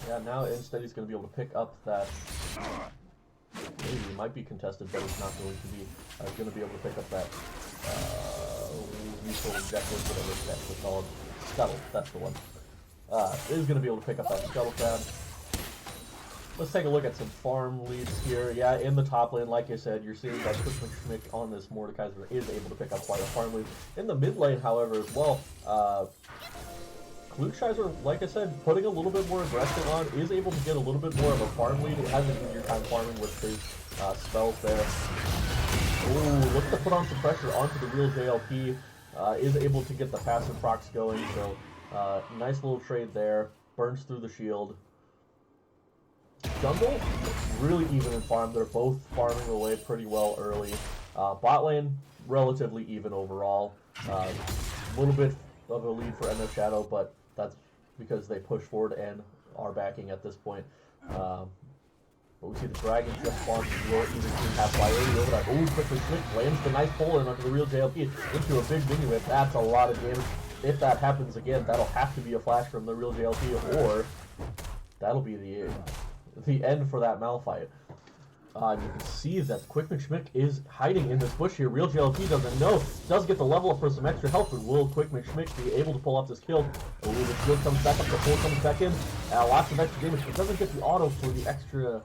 Yeah, now Ensteady's going to be able to pick up that. Maybe it might be contested, but it's not going to be. Going to be able to pick up that useful objective, whatever it's actually called. Scuttle, that's the one. Is going to be able to pick up that Scuttle Crab. Let's take a look at some farm leads here. Yeah, in the top lane, like I said, you're seeing that Quick McSchmick on this Mordekaiser is able to pick up quite a farm lead. In the mid lane, however, as well, Klugscheißer, like I said, putting a little bit more aggression on, is able to get a little bit more of a farm lead. It has an easier time farming with his spells there. Ooh, looks to put on some pressure onto the Real JLP. Is able to get the passive procs going, so nice little trade there. Burns through the shield. Jungle, really even in farm. They're both farming away pretty well early. Bot lane, relatively even overall. A little bit of a lead for MS Shadow, but that's because they push forward and are backing at this point. But we see the Dragon just spawned. Will even team have priority over that. Ooh, quickly Schmick lands the nice pull in onto the Real JLP into a big mini whip. That's a lot of damage. If that happens again, that'll have to be a flash from the Real JLP, or that'll be the end for that Malphite. You can see that Quick McSchmick is hiding in this bush here. Real JLP doesn't know. Does get the level up for some extra health, but will Quick McSchmick be able to pull off this kill? Oh, the shield comes back up, the pull comes back in. Lots of extra damage, but doesn't get the auto for the extra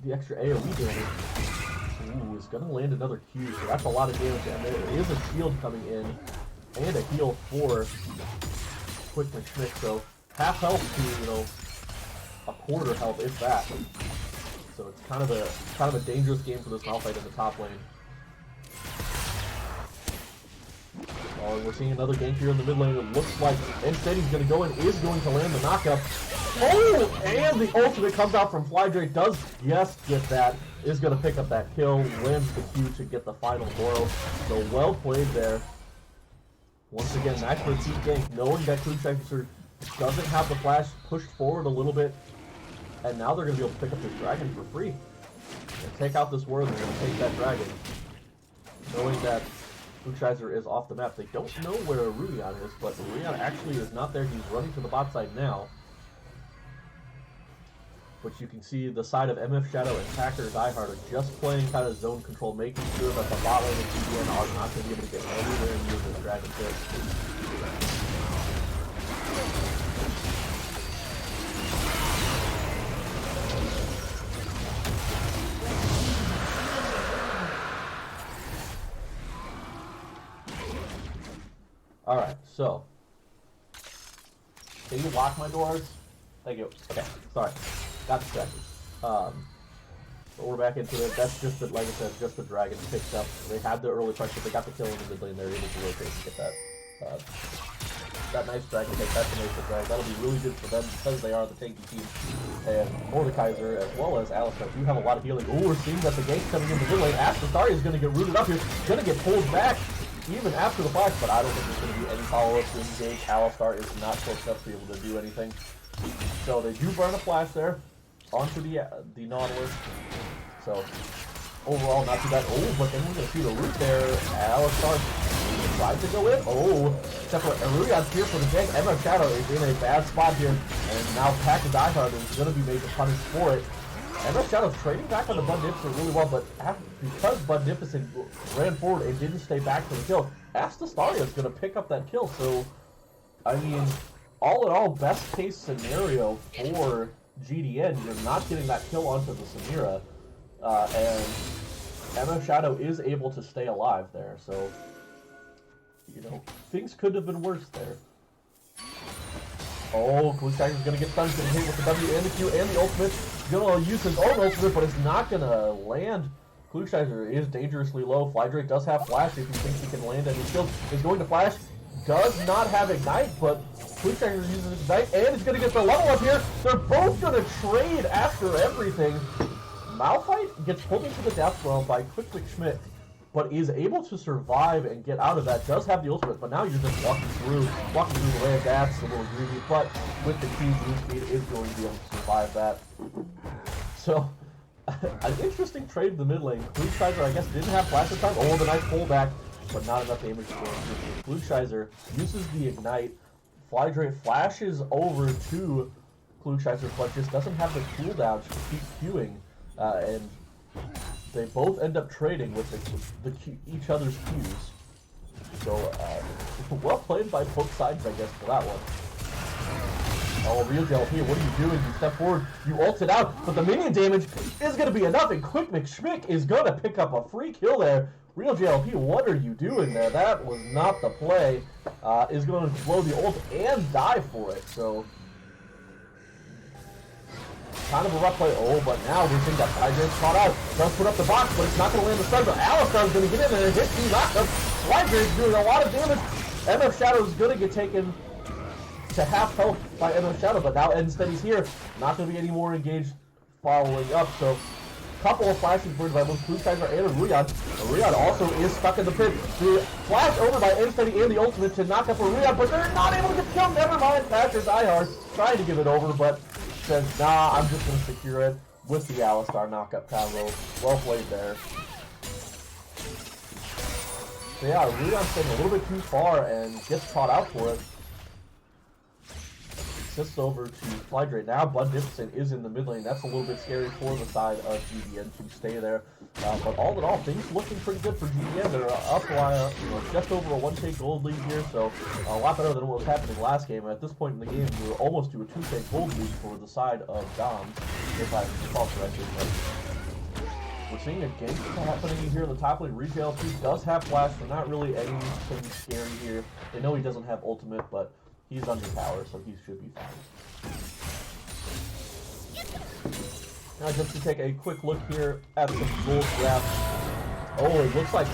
AoE damage. Ooh, is going to land another Q, so that's a lot of damage, and there is a shield coming in, and a heal for Quick McSchmick, so half health to, you know, a quarter health, if that. So it's kind of a dangerous game for this Malphite in the top lane. Oh, and we're seeing another gank here in the mid lane. It looks like instead he's going to go in, is going to land the knockup. Oh, and the ultimate comes out from Flydrake, does just get that, is going to pick up that kill, lands the Q to get the final blow. So well played there. Once again, nice for a team gank, knowing that Klugscheißer doesn't have the flash, pushed forward a little bit, and now they're going to be able to pick up this dragon for free. And take out this ward, they're going to take that dragon. Knowing that Klugscheißer is off the map. They don't know where Rudian is, but Rudian actually is not there. He's running to the bot side now. Which you can see the side of MF Shadow and Packer Diehard are just playing kind of zone control, making sure that the bot lane and GDN are not going to be able to get anywhere near this dragon pit. Alright, so. Can you lock my doors? Thank you. Okay, sorry. Got distracted. But we're back into it. That's just the, like I said, just the dragon picked up. They had the early pressure. They got the kill in the mid lane. They're able to rotate and get that that nice dragon pick. That's a nice drag. That'll be really good for them because they are the tanky team. And Mordekaiser as well as Alistar do have a lot of healing. Oh, we're seeing that the gank's coming in the mid lane. Astastari is going to get rooted up here. Going to get pulled back even after the flash, but I don't think there's going to be any follow-up to engage. Alistar is not close enough to be able to do anything. So they do burn a flash there onto the Nautilus. So overall, not too bad. Oh, but then we're going to see the root there. Alistar tries to go in. Oh, except for Rudian's here for the gank. MF Shadow is in a bad spot here, and now Pack and Diehard is going to be made to punish for it. MF Shadow's trading back on the Bundificent really well, but because Bundificent ran forward and didn't stay back for the kill, Astastaria is going to pick up that kill. So, I mean, all in all, best case scenario for GDN, you're not getting that kill onto the Samira, and MF Shadow is able to stay alive there, so, you know, things could have been worse there. Oh, Klugscheißer's gonna get stunned, getting hit with the W and the Q and the ultimate. He's gonna use his own ultimate, but it's not gonna land. Klugscheißer is dangerously low. Flydrake does have flash if he thinks he can land any shield. Is going to flash. Does not have ignite, but Klugscheißer uses ignite and is gonna get the level up here. They're both gonna trade after everything. Malphite gets pulled into the death realm by Quick McSchmick, but is able to survive and get out of that. Does have the ultimate, but now you're just walking through the way. That's a little greedy, but with the Q's move speed is going to be able to survive that. So, an interesting trade in the mid lane. Klugscheißer, I guess, didn't have flash at the time. Oh, the nice pullback, but not enough damage to go through. Klugscheißer uses the ignite. Flydrake flashes over to Klugscheißer, but just doesn't have the cooldown to keep queuing, and they both end up trading with each other's Qs. So, well played by both sides, I guess, for that one. Oh, Real JLP, what are you doing? You step forward, you ult it out, but the minion damage is going to be enough, and Quick McSchmick is going to pick up a free kill there. Real JLP, what are you doing there? That was not the play. Is going to blow the ult and die for it, so kind of a rough play. Oh, but now we're seeing that Flydrake's caught out. Does put up the box, but it's not going to land the stun. But Alistar's going to get in there and hit the knockup. Flydrake's doing a lot of damage. MF Shadow is going to get taken to half health by MF Shadow, but now instead he's here. Not going to be any more engaged following up. So, couple of flashes burned by both Klugscheißer and Ruyan. Ruyan also is stuck in the pit. The flash over by Unsteady and the ultimate to knock up Ruyan, but they're not able to get killed. Never mind. Packer Diehard trying to give it over, but says, nah, I'm just going to secure it with the Alistar knockup combo. Well played there. So yeah, Ruyan's staying a little bit too far and gets caught out for it. Assists over to Flydrake. Now Bundificent is in the mid lane. That's a little bit scary for the side of GDN to stay there. But all in all, things looking pretty good for GDN. They're up just over a 1K gold lead here, so a lot better than what was happening last game. At this point in the game, we were almost to a 2K gold lead for the side of Dom, if I recall correctly. But We're seeing a gank happening here in the top lane. ReJLP does have flash, so not really anything scary here. They know he doesn't have ultimate, but he's under tower, so he should be fine. Now just to take a quick look here at the gold grab. Oh, it looks like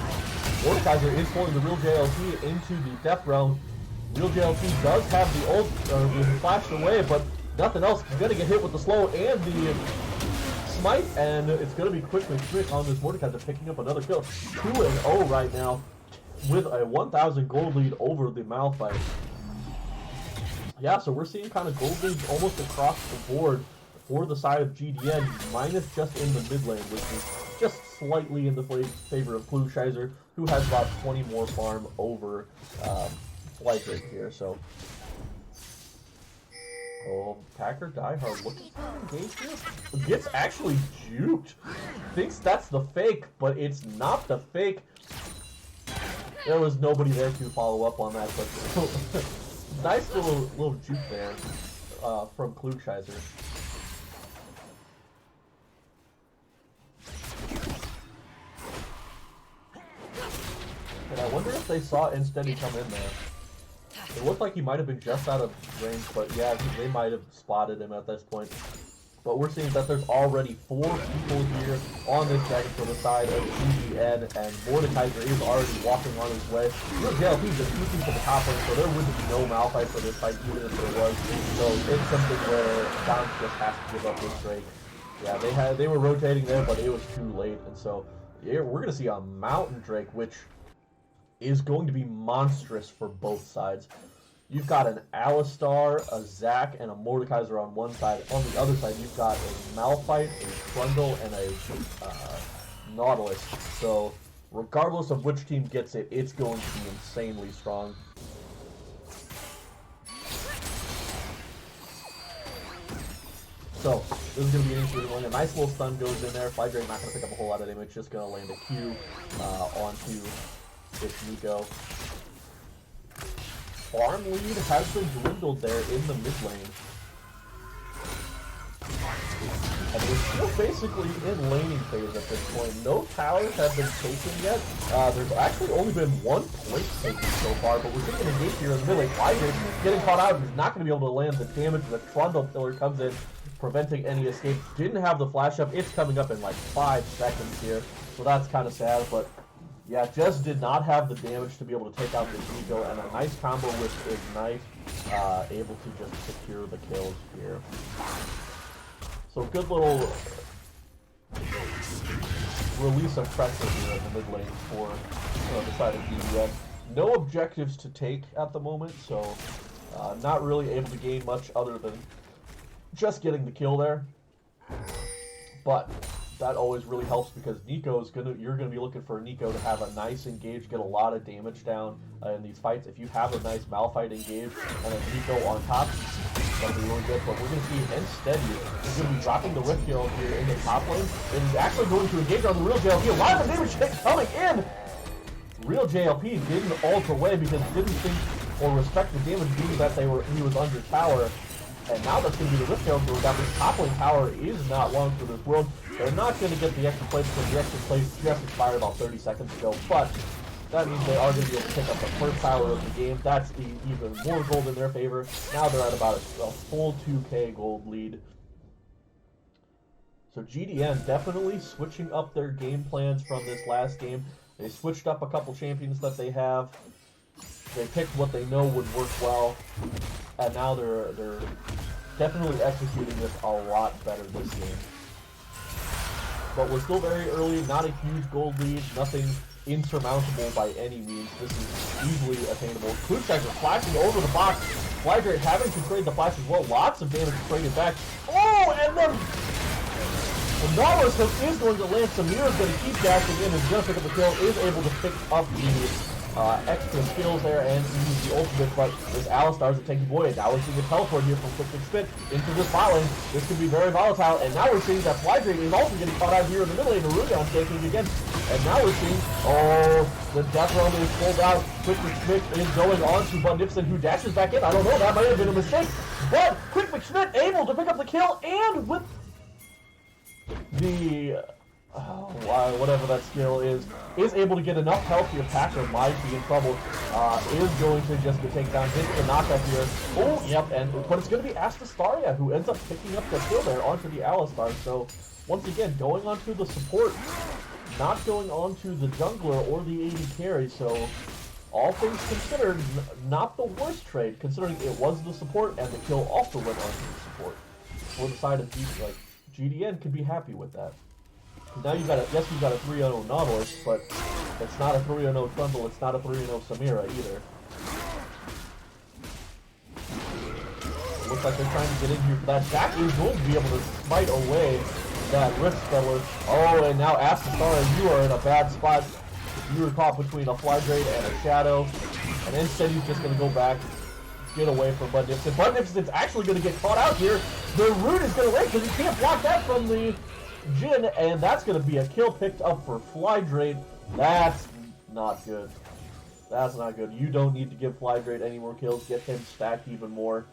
Mordekaiser is pulling the ReJLP into the Death Realm. ReJLP does have the ult, flashed away, but nothing else. He's gonna get hit with the slow and the smite, and it's gonna be quickly switch on this Mordekaiser, picking up another kill. 2-0 right now, with a 1,000 gold lead over the Malphite. Yeah, so we're seeing kind of gold leads almost across the board for the side of GDN, minus just in the mid lane, which is just slightly in the favor of Klugscheiser, who has about 20 more farm over Flight Drake here. So, oh, Packer Diehard looking for an engagement. Gets actually juked. Thinks that's the fake, but it's not the fake. There was nobody there to follow up on that, but nice little juke there from Klugscheiser. And I wonder if they saw Insteady come in there. It looked like he might have been just out of range, but yeah, they might have spotted him at this point. But we're seeing that there's already 4 people here on this dragon for the side of GDN, and Mordekaiser is already walking on his way. ReJLP is just looking for the top lane, so there wouldn't be no Malphite for this fight, even if there was. So it's something where Bounce just has to give up this Drake. Yeah, they were rotating there, but it was too late, and so yeah, we're gonna see a Mountain Drake, which is going to be monstrous for both sides. You've got an Alistar, a Zac, and a Mordekaiser on one side. On the other side, you've got a Malphite, a Trundle, and a Nautilus. So, regardless of which team gets it, it's going to be insanely strong. So, this is going to be an interesting one. A nice little stun goes in there. Fly Drake not going to pick up a whole lot of damage, just going to land a Q onto this Nico. Farm lead has been dwindled there in the mid lane. And we're still basically in laning phase at this point. No towers have been taken yet. There's actually only been 1 point taken so far, but we're taking a gate here in the mid lane. Flydrake getting caught out. He's not going to be able to land the damage. The Trundle pillar comes in, preventing any escape. Didn't have the flash up. It's coming up in like 5 seconds here, so that's kind of sad, but yeah, just did not have the damage to be able to take out this Nico, and a nice combo with Ignite, able to just secure the kills here. So good little release of pressure here in the mid lane for the side of GDN. No objectives to take at the moment, so not really able to gain much other than just getting the kill there. But that always really helps because you're gonna be looking for a Nico to have a nice engage, get a lot of damage down in these fights. If you have a nice Malphite engage and a Nico on top, it's gonna be really good. But we're gonna see Insteady is gonna be dropping the Rift Hero here in the top lane, and he's actually going to engage on the ReJLP. A lot of damage coming in. ReJLP didn't ult away because he didn't think or respect the damage being that he was under tower. And now that's going to be the Rift Hero going down. This top lane tower is not long for this world. They're not going to get the extra plays because the extra plays just expired about 30 seconds ago. But that means they are going to be able to pick up the first tower of the game. That's even more gold in their favor. Now they're at about a full 2k gold lead. So GDN definitely switching up their game plans from this last game. They switched up a couple champions that they have. They picked what they know would work well. And now they're definitely executing this a lot better this game. But we're still very early, not a huge gold lead, nothing insurmountable by any means. This is easily attainable. Klugscheiser flashing over the box. Flydrake having to trade the flash as well. Lots of damage traded back. Oh, and then the Nautilus is going to land. Samir is going to keep dashing in and just pick up the kill. Is able to pick up the extra skills there and use the ultimate, but this Alistar is a tanky boy, and now we're seeing a teleport here from Quick Spit into this bot lane. This could be very volatile, and now we're seeing that Flydrake is also getting caught out here in the middle lane, Aruga taking again, and now we're seeing, the Death Realm is pulled out. Quick Spit is going on to Bud Nipson, who dashes back in. I don't know, that might have been a mistake, but Quick Spit able to pick up the kill, and with the whatever that skill is able to get enough health. The attacker might be in trouble. Is going to just take down hit the knockup here. Oh, yep, but it's going to be Astastaria who ends up picking up the kill there onto the Alistar. So once again, going onto the support, not going onto the jungler or the AD carry. So all things considered, not the worst trade, considering it was the support and the kill also went onto the support. For the side of GDN could be happy with that. Now you've got a 3-0 Nautilus, but it's not a 3-0 Trundle, it's not a 3-0 Samira either. It looks like they're trying to get in here for that. Jack is going to be able to smite away that Rift Speller. Oh, and now Astathara, you are in a bad spot. You were caught between a Flydrate and a Shadow, and instead he's just going to go back, get away from Budnifston. Budnifston's actually going to get caught out here. The root is going to wait because he can't block that from the Jhin, and that's going to be a kill picked up for Flydrate. That's not good. That's not good. You don't need to give Flydrate any more kills. Get him stacked even more.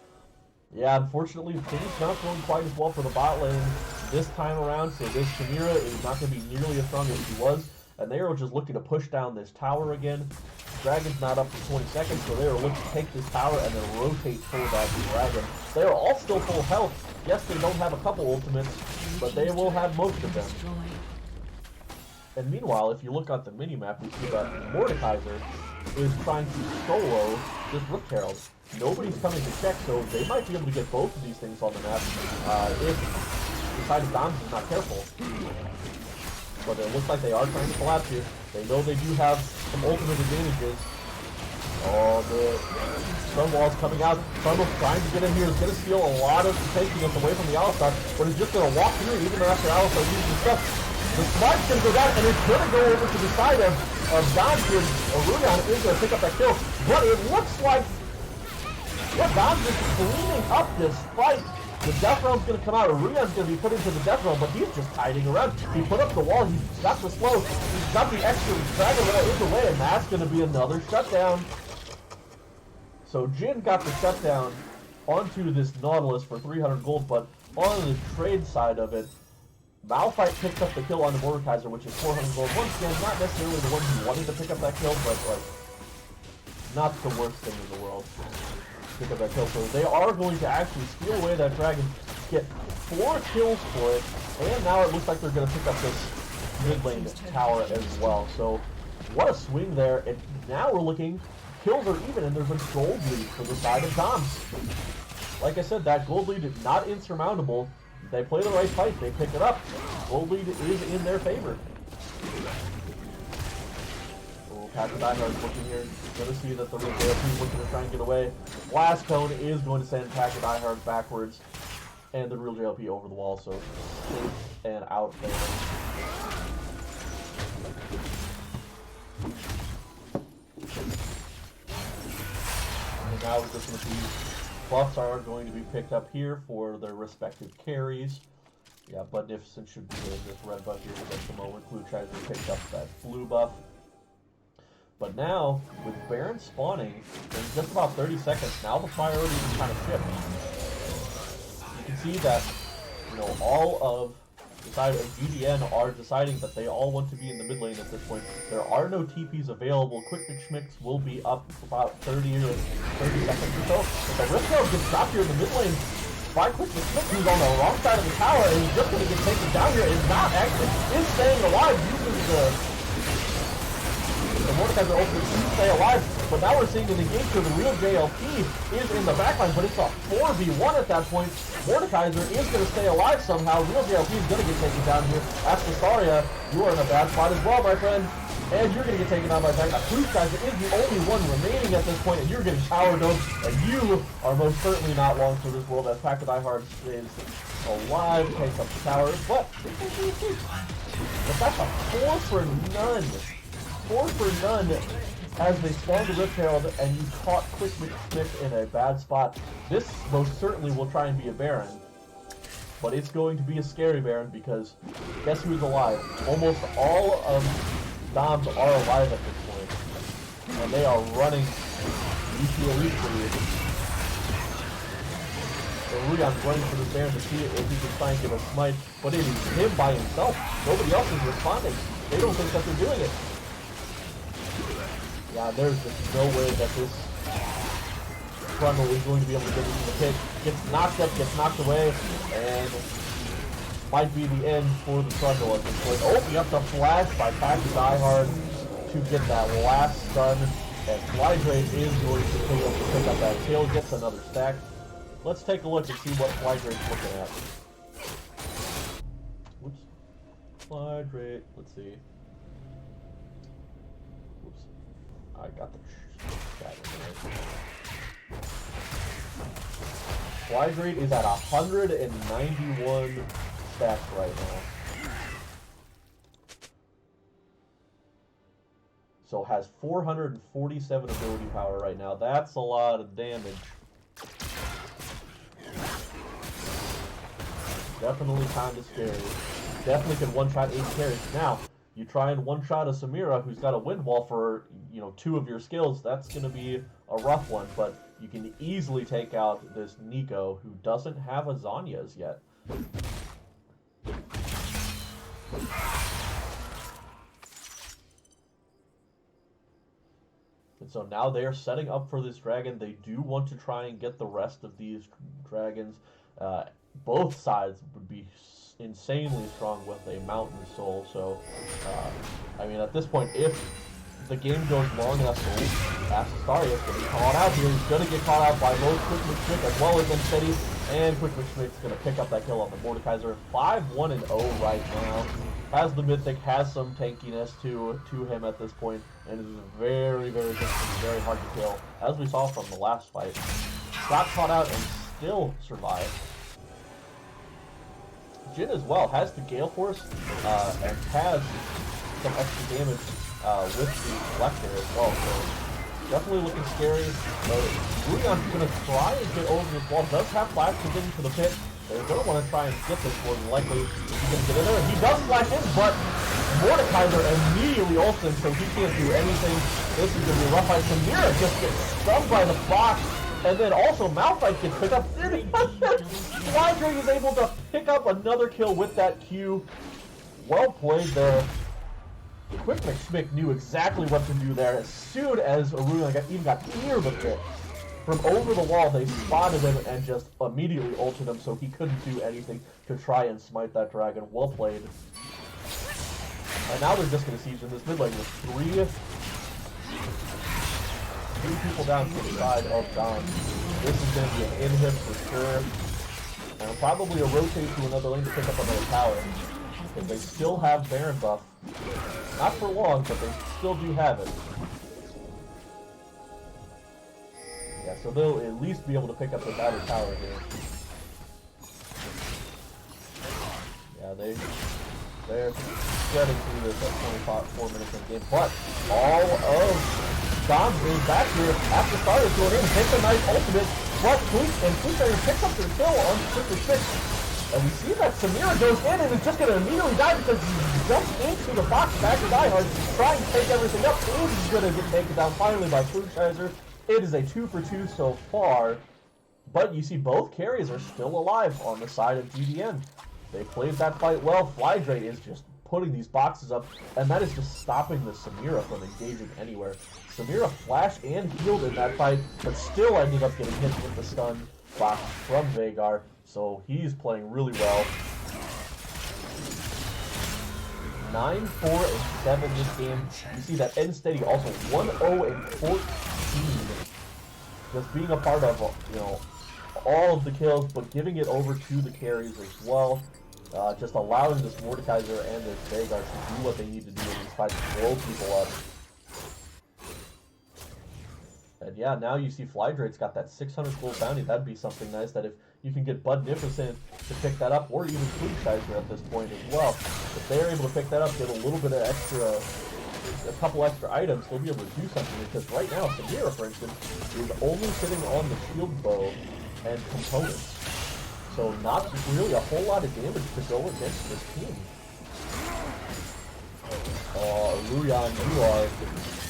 Yeah, unfortunately, things not going quite as well for the bot lane this time around, so this Samira is not going to be nearly as strong as she was, and they are just looking to push down this tower again. Dragon's not up for 20 seconds, so they are looking to take this tower and then rotate for that dragon. They are all still full health. Yes, they don't have a couple ultimates, but they will have most of them. And meanwhile, if you look at the minimap, we see that Mordekaiser is trying to solo this Rift Herald. Nobody's coming to check, so they might be able to get both of these things on the map if the side of Doms is not careful. But it looks like they are trying to collapse here. They know they do have some ultimate advantages. Oh, the Stonewall's coming out. Stonewall's trying to get in here. He's going to steal a lot of takiness away from the Alistar, but he's just going to walk through even after Alistar uses his stuff. The Smart's going to go down, and it's going to go over to the side of Dons here. Aurelion is going to pick up that kill, but it looks like Dons is cleaning up this fight. The Death Realm's going to come out. Aurelion's going to be put into the Death Realm, but he's just hiding around. He put up the wall. He's got the slow. He's got the extra Dragon Wall in the way, and that's going to be another shutdown. So Jhin got the shutdown onto this Nautilus for 300 gold, but on the trade side of it, Malphite picked up the kill on the Mordekaiser, which is 400 gold. Once again, not necessarily the one who wanted to pick up that kill, but like, not the worst thing in the world. Pick up that kill. So they are going to actually steal away that dragon, get 4 kills for it, and now it looks like they're going to pick up this mid lane tower as well. So what a swing there, and now we're looking, kills are even, and there's a gold lead for the side of Doms. Like I said, that gold lead is not insurmountable. They play the right fight, they pick it up. Gold lead is in their favor. Oh, Patrick Einhardt's looking here. Going to see that the Red JLP is looking to try and get away. Blast Cone is going to send Patrick Einhardt backwards, and the real JLP over the wall, so safe and out there. And now we're just going to see buffs are going to be picked up here for their respective carries. Yeah, Budnificent should be getting this red buff here at the moment. Blue tries to pick up that blue buff. But now, with Baron spawning in just about 30 seconds, now the priority is kind of shift. You can see that, you know, all of the side of GDN are deciding that they all want to be in the mid lane at this point. There are no TPs available. Quick Schmicks will be up for about 30 seconds or so. But the Rift Herald gets dropped here in the mid lane by Quick Schmick, who's on the wrong side of the tower, and he's just going to get taken down here. Is not actually, is staying alive, using the Mordekaiser ultimate to stay alive, but now we're seeing an engage to the real JLP is in the backline, but it's a 4v1 at that point. Mordekaiser is going to stay alive somehow. Real JLP is going to get taken down here. Astasaria, you are in a bad spot as well, my friend. And you're going to get taken down by Kaiser is the only one remaining at this point, and you're getting power domed, and you are most certainly not long for this world as Patrick Einhardt is alive, takes up the tower. But that's a 4 for none. 4 for none as they spawn the Rift Herald, and you caught Quick Schmick in a bad spot. This most certainly will try and be a Baron, but it's going to be a scary Baron because guess who's alive? Almost all of Doms are alive at this point, and they are running ETLE for you. And Ruyon's running for the Baron to see if he can try and get a smite, but it is him by himself. Nobody else is responding. They don't think that they're doing it. Yeah, there's just no way that this Trundle is going to be able to get into the pit. Gets knocked up, gets knocked away, and might be the end for the Trundle at this point. Oh, you have to flash by Pack Diehard to get that last stun. And Flydrake is going to be able to pick up that kill, gets another stack. Let's take a look and see what Flydrake's looking at. Whoops. Flydrake, let's see. Whoops. I got the chat in there. Flydrake is at 191 stacks right now. So has 447 ability power right now. That's a lot of damage. Definitely kind of scary. Definitely can one-shot 8 carries. Now, you try and one-shot a Samira who's got a wind wall for, 2 of your skills. That's going to be a rough one, but you can easily take out this Nico who doesn't have a Zhonya's yet. And so now they are setting up for this dragon. They do want to try and get the rest of these dragons. Both sides would be insanely strong with a Mountain Soul. So, I mean, at this point, if the game goes long enough to Astarius is going to be caught out here. He's going to get caught out by both Quick McSchmidt as well as Unsteady. And Quick McSchmidt's going to pick up that kill on the Mordekaiser. 5-1-0 right now. Has the Mythic, has some tankiness to him at this point, and is very, very difficult, very hard to kill, as we saw from the last fight. Got caught out and still survived. Jhin as well has the Gale Force and has some extra damage with the Collector as well, so definitely looking scary. Ruyon's going to try and get over this wall. Does have flash to get into the pit. They're going to want to try and skip this more than likely. He's going to get in there. He does flash in, but Mordekaiser immediately ults him, so he can't do anything. This is going to be a rough fight. Samira just gets stunned by the box, and then also Malphite gets picked up. Flydrake is able to pick up another kill with that Q. Well played there. Quick McSchmidt knew exactly what to do there. As soon as Ruyan even got near the pit, from over the wall, they spotted him and just immediately ulted him, so he couldn't do anything to try and smite that dragon. Well played. And now they're just going to siege in this mid lane with three people down to the side of Don. This is going to be an in-hit for sure. And probably a rotate to another lane to pick up another tower. Because they still have Baron buff. Not for long, but they still do have it. Yeah, so they'll at least be able to pick up the battle tower here. Yeah, they're spreading through this at 24 minutes in the game. But all of Dom's is back here after Starter's going in. Takes a nice ultimate. But Fleetbanger picks up their kill on Super 6. And we see that Samira goes in and is just going to immediately die because he jumps into the box back to Diehard, trying to take everything up. Is going to get taken down finally by Fluchheiser. It is a 2-for-2 so far, but you see both carries are still alive on the side of GDN. They played that fight well. Flydrake is just putting these boxes up, and that is just stopping the Samira from engaging anywhere. Samira flashed and healed in that fight, but still ended up getting hit with the stun box from Veigar, so he's playing really well. 9-4-7 this game. You see that Unsteady also 1-0-14. Just being a part of, all of the kills, but giving it over to the carries as well. Just allowing this Mordekaiser and this Veigar to do what they need to do in these fights, blow people up. And yeah, now you see Flydrake's got that 600 gold bounty. That'd be something nice that if you can get Budnificent to pick that up, or even Fleetsheiser at this point as well. If they're able to pick that up, get a little bit of a couple extra items, they'll be able to do something. Because right now, Samira, for instance, is only sitting on the shield bow and components. So not really a whole lot of damage to go against this team. Ruyan, you are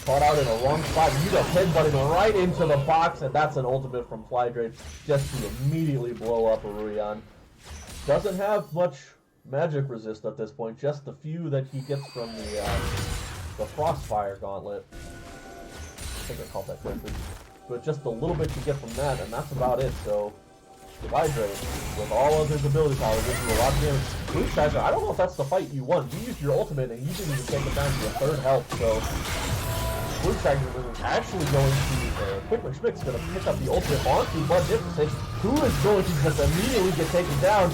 caught out in a wrong spot. You just headbutting right into the box, and that's an ultimate from Flydrake just to immediately blow up Aruyan. Doesn't have much magic resist at this point, just the few that he gets from the Frostfire Gauntlet. I think I called that correctly. But just a little bit you get from that, and that's about it. So Flydrake, with all of his ability power, gives you a lot of damage. Blueshizer, I don't know if that's the fight you won. You used your ultimate, and you didn't even take it down to your third health, so Blueshizer is actually going to, Quickly Schmick's going to pick up the ultimate onto Magnificent, who is going to just immediately get taken down,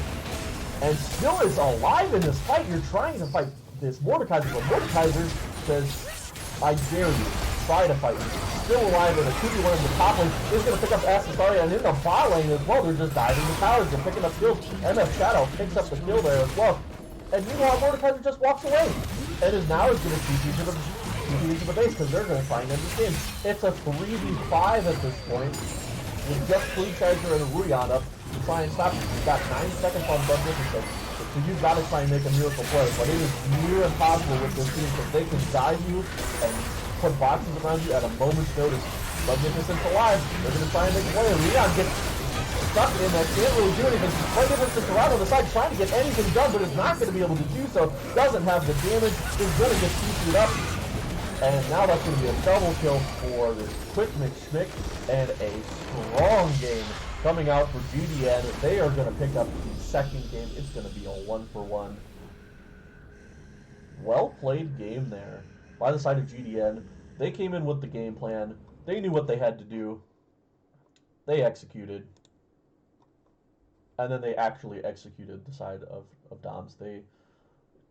and still is alive in this fight. You're trying to fight this Mordekaiser, but Mordekaiser says, I dare you, try to fight me. Still alive, and a 2v1 in the top lane is going to pick up Astasaria, and in the bot lane as well, they're just diving the towers, they're picking up kills. MF Shadow picks up the kill there as well. And meanwhile, Mordekaiser just walks away, and is now going to TP into the base, because they're going to try and end this game. It's a 3v5 at this point, with just Blueshizer and Aruyan up to try and stop it. You've got 9 seconds on Magnificent, so you've got to try and make a miracle play, but it is near impossible with this team, because they can dive you and put boxes around you at a moment's notice. Magnificent's alive. They're going to try and make a play. Leon gets stuck in that. Can't really do anything. Magnificent's around on the side trying to get anything done, but is not going to be able to do so. Doesn't have the damage. Is going to get CC'd up. And now that's going to be a double kill for this Quick McSchmick. And a strong game coming out for GDN. They are going to pick up the second game. It's going to be a 1-for-1. Well played game there by the side of GDN. They came in with the game plan. They knew what they had to do. They executed. And then they actually executed the side of Doms. They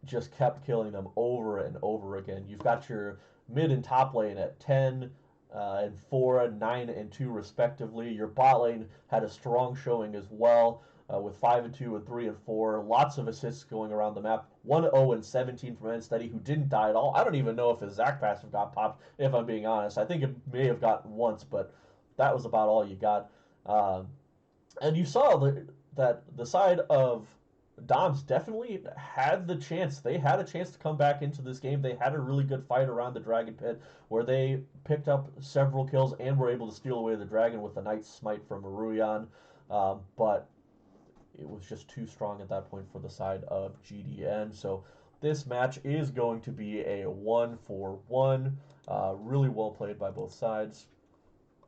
just kept killing them over and over again. You've got your mid and top lane at 10 and 4, 9 and 2 respectively. Your bot lane had a strong showing as well. With 5 and 2 and 3 and 4, lots of assists going around the map. 1-0 and 17 from Steady, who didn't die at all. I don't even know if his Zac passive got popped, if I'm being honest. I think it may have gotten once, but that was about all you got. And you saw that the side of Doms definitely had the chance. They had a chance to come back into this game. They had a really good fight around the Dragon Pit where they picked up several kills and were able to steal away the Dragon with a Knight's Smite from Aruyan. But it was just too strong at that point for the side of GDN. So this match is going to be a 1-for-1. Really well played by both sides.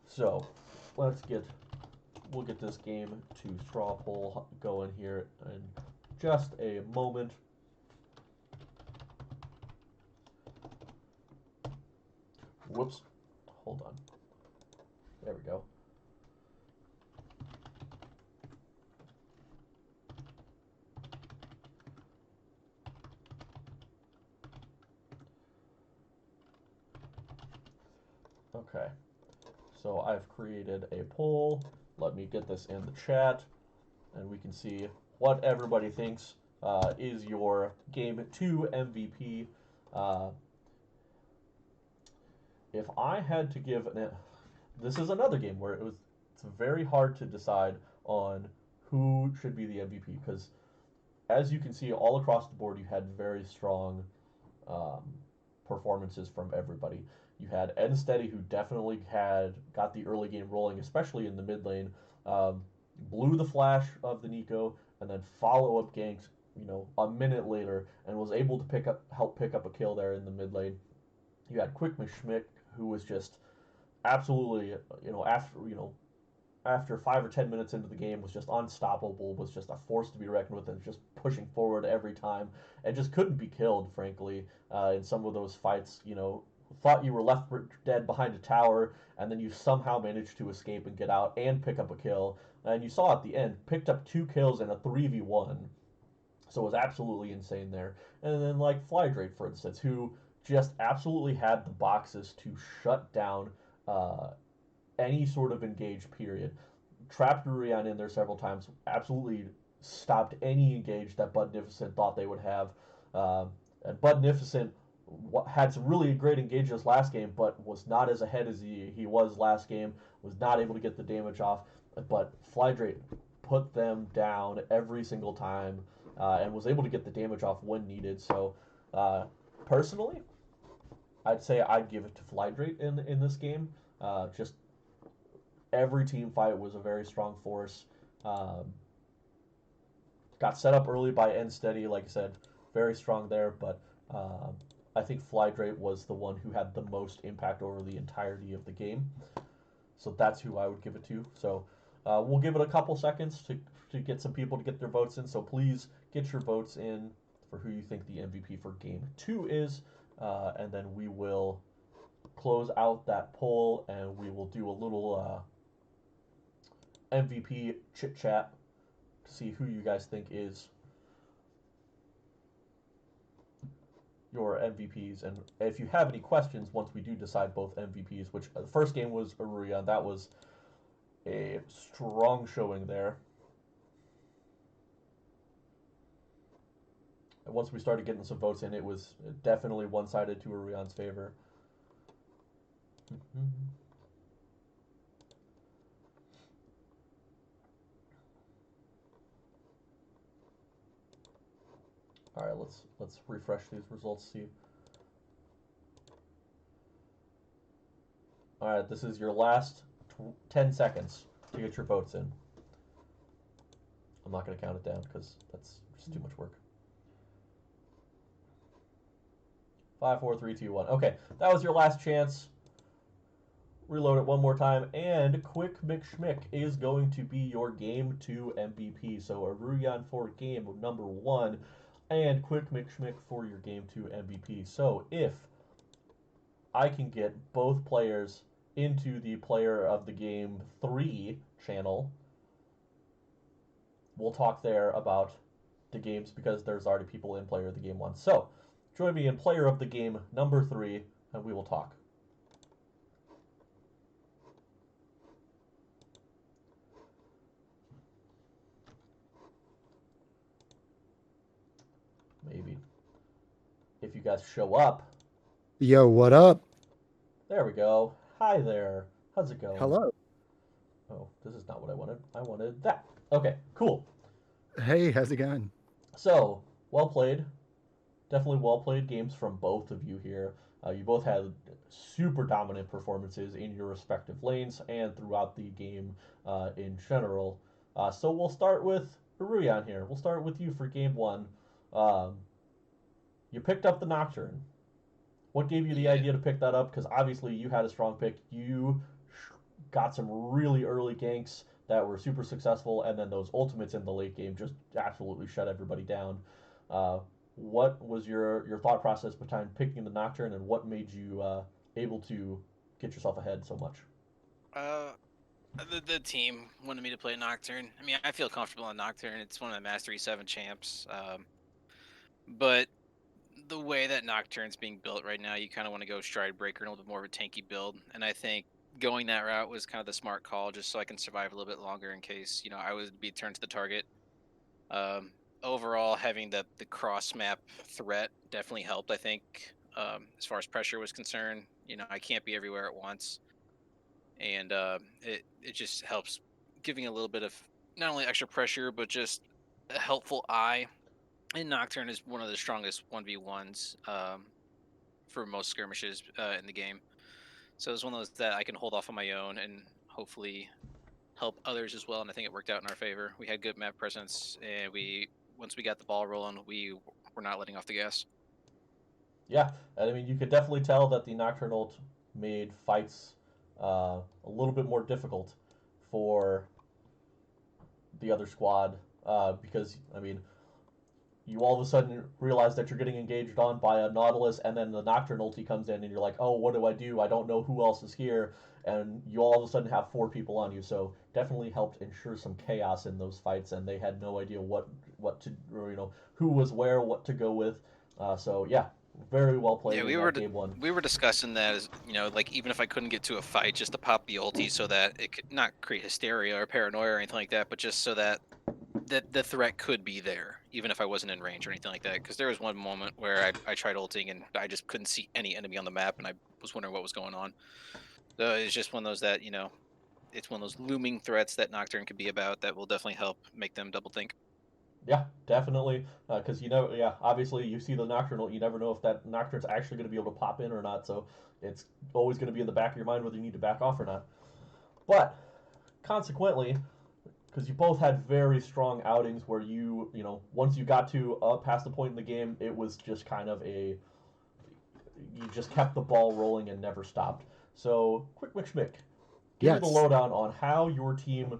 So we'll get this game to straw poll going here in just a moment. Whoops. Hold on. There we go. Okay, so I've created a poll. Let me get this in the chat, and we can see what everybody thinks is your Game 2 MVP. If I had to give this is another game where it's very hard to decide on who should be the MVP, because as you can see all across the board, you had very strong performances from everybody. You had Steady, who definitely got the early game rolling, especially in the mid lane. Blew the flash of the Nico, and then follow-up ganked, a minute later, and was able to help pick up a kill there in the mid lane. You had Quick McSchmick, who was just absolutely, after 5 or 10 minutes into the game, was just unstoppable, was just a force to be reckoned with, and just pushing forward every time, and just couldn't be killed, frankly, in some of those fights. Thought you were left dead behind a tower, and then you somehow managed to escape and get out and pick up a kill. And you saw at the end, picked up 2 kills in a 3v1. So it was absolutely insane there. And then like Flydrake, for instance, who just absolutely had the boxes to shut down any sort of engaged period. Trapped Rurian in there several times, absolutely stopped any engage that Budnificent thought they would have. And Budnificent had some really great engages last game, but was not as ahead as he was last game, was not able to get the damage off. But Flydrake put them down every single time and was able to get the damage off when needed. So personally, I'd say I'd give it to Flydrate in this game. Just every team fight was a very strong force. Um, got set up early by End Steady, like I said, very strong there. But I think Flydrate was the one who had the most impact over the entirety of the game. So that's who I would give it to. So we'll give it a couple seconds to get some people to get their votes in. So please get your votes in for who you think the MVP for Game 2 is. And then we will close out that poll and we will do a little MVP chit chat to see who you guys think is your MVPs. And if you have any questions, once we do decide both MVPs, which the first game was Aruya, that was a strong showing there. And once we started getting some votes in, it was definitely one-sided to Aruyon's favor. All right, let's refresh these results. See. All right, this is your last 10 seconds to get your votes in. I'm not going to count it down because that's just too much work. 5, 4, 3, 2, 1. Okay, that was your last chance. Reload it one more time, and Quick McSchmick is going to be your Game 2 MVP. So Aruyan for Game number 1, and Quick McSchmick for your Game 2 MVP. So if I can get both players into the Player of the Game 3 channel, we'll talk there about the games because there's already people in Player of the Game 1. So join me in Player of the Game number 3, and we will talk. Maybe. If you guys show up. Yo, what up? There we go. Hi there. How's it going? Hello. Oh, this is not what I wanted. I wanted that. Okay, cool. Hey, how's it going? So, well played. Definitely well played games from both of you here. You both had super dominant performances in your respective lanes and throughout the game in general. So we'll start with Aruyan here. We'll start with you for game 1. You picked up the Nocturne. What gave you the idea to pick that up? Because obviously you had a strong pick. You got some really early ganks that were super successful, and then those ultimates in the late game just absolutely shut everybody down. What was your thought process behind picking the Nocturne, and what made you able to get yourself ahead so much? The team wanted me to play Nocturne. I mean, I feel comfortable on Nocturne. It's one of the Mastery 7 champs. But the way that Nocturne's being built right now, you kind of want to go Stride Breaker and a little bit more of a tanky build. And I think going that route was kind of the smart call, just so I can survive a little bit longer in case, I would be turned to the target. Overall, having the cross map threat definitely helped, I think, as far as pressure was concerned. I can't be everywhere at once. And it just helps giving a little bit of not only extra pressure, but just a helpful eye. And Nocturne is one of the strongest 1v1s for most skirmishes in the game. So it's one of those that I can hold off on my own and hopefully help others as well. And I think it worked out in our favor. We had good map presence, and once we got the ball rolling, we were not letting off the gas. Yeah, I mean, you could definitely tell that the Nocturne ult made fights a little bit more difficult for the other squad because, I mean, you all of a sudden realize that you're getting engaged on by a Nautilus, and then the Nocturne ulti comes in, and you're like, oh, what do? I don't know who else is here, and you all of a sudden have 4 people on you. So definitely helped ensure some chaos in those fights, and they had no idea what to, or, who was where, what to go with. So yeah, very well played. Yeah, game 1. We were discussing that as like even if I couldn't get to a fight, just to pop the ulti so that it could not create hysteria or paranoia or anything like that, but just so that the threat could be there, even if I wasn't in range or anything like that. Because there was one moment where I tried ulting and I just couldn't see any enemy on the map, and I was wondering what was going on. So it's just one of those that it's one of those looming threats that Nocturne could be about that will definitely help make them double think. Yeah, definitely. Because yeah, obviously you see the Nocturnal, you never know if that Nocturne's actually going to be able to pop in or not. So it's always going to be in the back of your mind whether you need to back off or not. But consequently, because you both had very strong outings where once you got to past the point in the game, it was just kind of you just kept the ball rolling and never stopped. So, quick McSchmick, give me the Yes. lowdown on how your team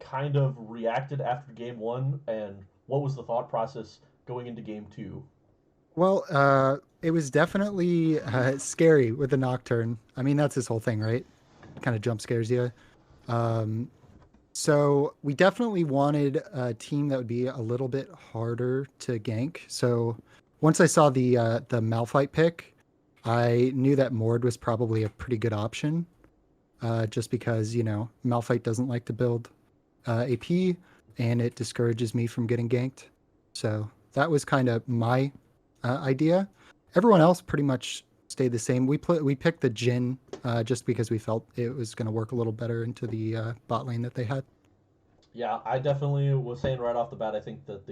kind of reacted after game one and what was the thought process going into game two. Well, it was definitely scary with the Nocturne. I mean, that's his whole thing, right? Kind of jump scares you. Um, so we definitely wanted a team that would be a little bit harder to gank. So once I saw the Malphite pick, I knew that Mord was probably a pretty good option. Just because Malphite doesn't like to build AP, and it discourages me from getting ganked. So that was kind of my idea. Everyone else pretty much stayed the same. We picked the Jin just because we felt it was going to work a little better into the bot lane that they had. Yeah, I definitely was saying right off the bat, I think that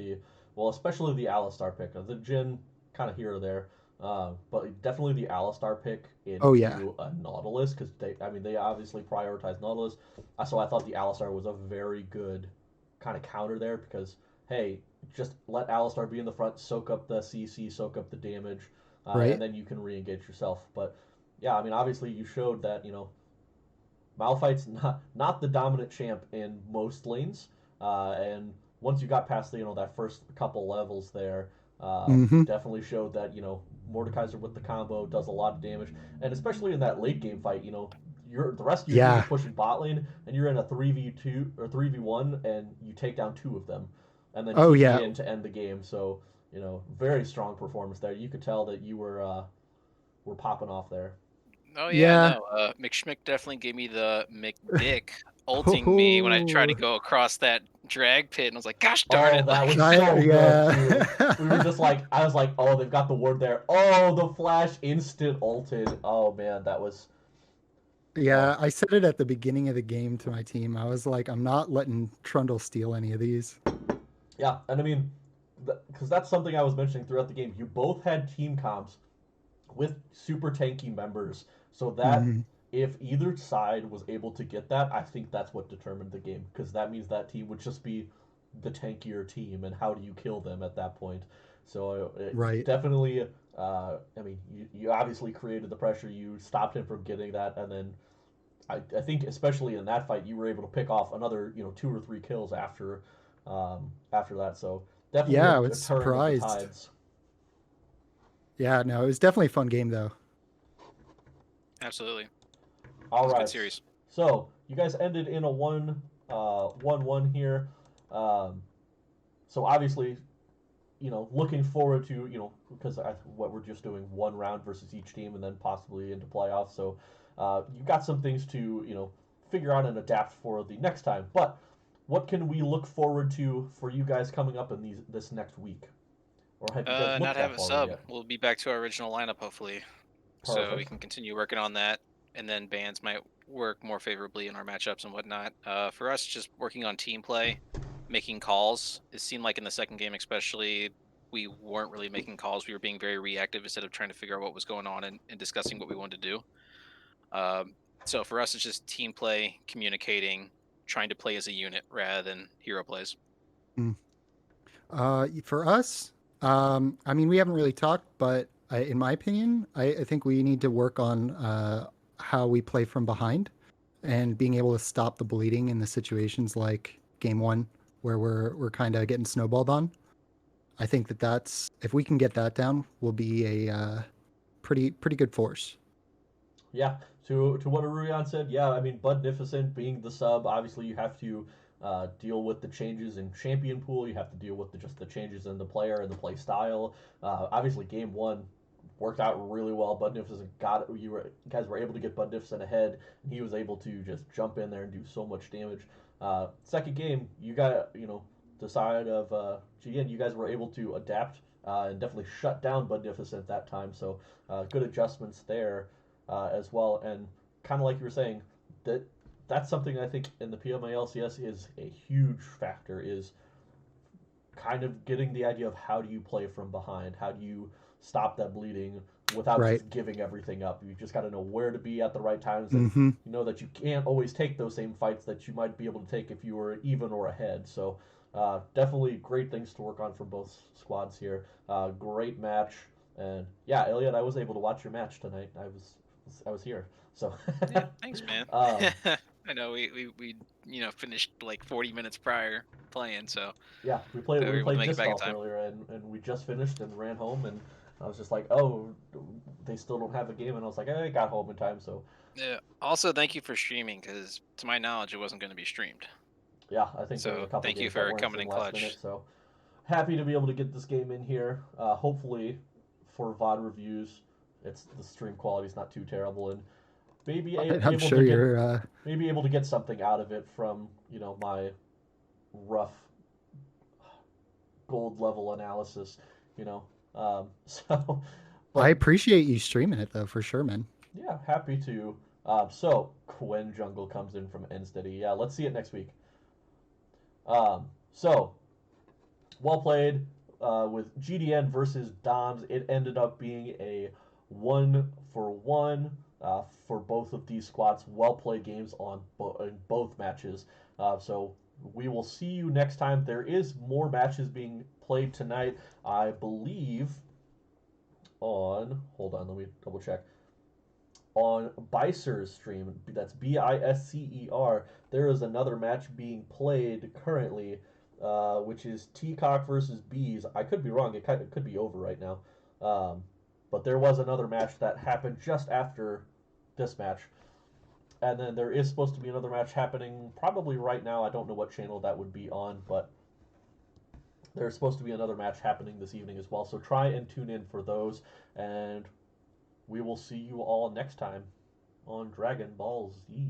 especially the Alistar pick, the Jin kind of here or there, but definitely the Alistar pick Oh yeah, into a Nautilus, because they obviously prioritize Nautilus. So I thought the Alistar was a very good kind of counter there, because, hey, just let Alistar be in the front, soak up the CC, soak up the damage, and right. then you can re-engage yourself. But yeah, obviously you showed that, Malphite's not the dominant champ in most lanes, and once you got past that first couple levels there, Hmm. definitely showed that Mordekaiser with the combo does a lot of damage, and especially in that late game fight, the rest of your team is Yeah. pushing bot lane, and you're in a 3v2 or 3v1, and you take down two of them, and then Oh TP yeah. in to end the game. So very strong performance there. You could tell that you were popping off there. Oh yeah, Yeah. no. McSchmick definitely gave me the McDick ulting me when I tried to Oh, go across that drag pit, and I was like, "Gosh darn Oh, it!" that was Like, so good too. We were yeah. just like, I was like, oh, they've got the word there. Oh, the flash instant ulted. Oh man, that was. Oh Yeah, I said it at the beginning of the game to my team. I was like, I'm not letting Trundle steal any of these. yeah, and because that's something I was mentioning throughout the game. You both had team comps with super tanky members, so that Hmm. if either side was able to get that, I think that's what determined the game. Because that means that team would just be the tankier team, and how do you kill them at that point? So Right. definitely, you obviously created the pressure. You stopped him from getting that, and then I think especially in that fight, you were able to pick off another two or three kills after that. So definitely Yeah, I a was turn of the surprised. tides. Yeah, no, it was definitely a fun game though. absolutely, it All was a good right. series. So you guys ended in a 1-1 here. Um, so obviously, looking forward to, because what we're just doing one round versus each team and then possibly into playoffs. So you've got some things to, figure out and adapt for the next time. But what can we look forward to for you guys coming up in this next week? Or have you guys Not looked have that a forward sub. yet? We'll be back to our original lineup hopefully, so we Perfect. can continue working on that, and then bans might work more favorably in our matchups and whatnot. For us, just working on team play, making calls. It seemed like in the second game, especially, we weren't really making calls. We were being very reactive instead of trying to figure out what was going on and discussing what we wanted to do. So for us, it's just team play, communicating, trying to play as a unit rather than hero plays. Mm. For us, I mean, we haven't really talked, but in my opinion, I think we need to work on how we play from behind and being able to stop the bleeding in the situations like game one where we're kind of getting snowballed on. I think that's if we can get that down, we'll be a pretty good force. Yeah, to what Aruyan said, yeah, Budnificent being the sub, obviously you have to deal with the changes in champion pool. You have to deal with just the changes in the player and the play style. Obviously, game one worked out really well. Budnificent you guys were able to get Budnificent ahead, and he was able to just jump in there and do so much damage. Second game, you got the side of GN, you guys were able to adapt and definitely shut down Budnificent that time. So good adjustments there as well. And kind of like you were saying, that's something I think in the PMA LCS is a huge factor. Is kind of getting the idea of how do you play from behind, how do you stop that bleeding without Right. just giving everything up. You just got to know where to be at the right times, and Mm-hmm. you know that you can't always take those same fights that you might be able to take if you were even or ahead. So definitely great things to work on from both squads here. Great match, and yeah, Elliot, I was able to watch your match tonight. I was here, so Yeah, thanks, man. um, I know we finished like 40 minutes prior playing, so yeah, we we were able to played make it disc back in golf time. earlier, and we just finished and ran home, and I was just like, oh, they still don't have a game, and I was like, I got home in time, so Yeah. Also, thank you for streaming, because to my knowledge, it wasn't going to be streamed. yeah, I think there were So a couple thank you games that for weren't coming streamed in last minute, clutch. so happy to be able to get this game in here. Hopefully, for VOD reviews, the stream quality is not too terrible, and maybe I'm able to sure get you're. something out of it from my rough gold level analysis, you know. So, I but appreciate you streaming it though, for sure, man. yeah, happy to. So Quen Jungle comes in from N-Steady. Yeah, let's see it next week. So well played with GDN versus Doms. It ended up being a 1-for-1 for both of these squads. Well played games in both matches. So we will see you next time. There is more matches being played tonight, I believe. Hold on, let me double check. On Bicer's stream, that's Biscer. There is another match being played currently, which is Teacock versus Bees. I could be wrong. It could be over right now. Um, but there was another match that happened just after this match. And then there is supposed to be another match happening probably right now. I don't know what channel that would be on, but there's supposed to be another match happening this evening as well. So try and tune in for those. And we will see you all next time on Dragon Ball Z.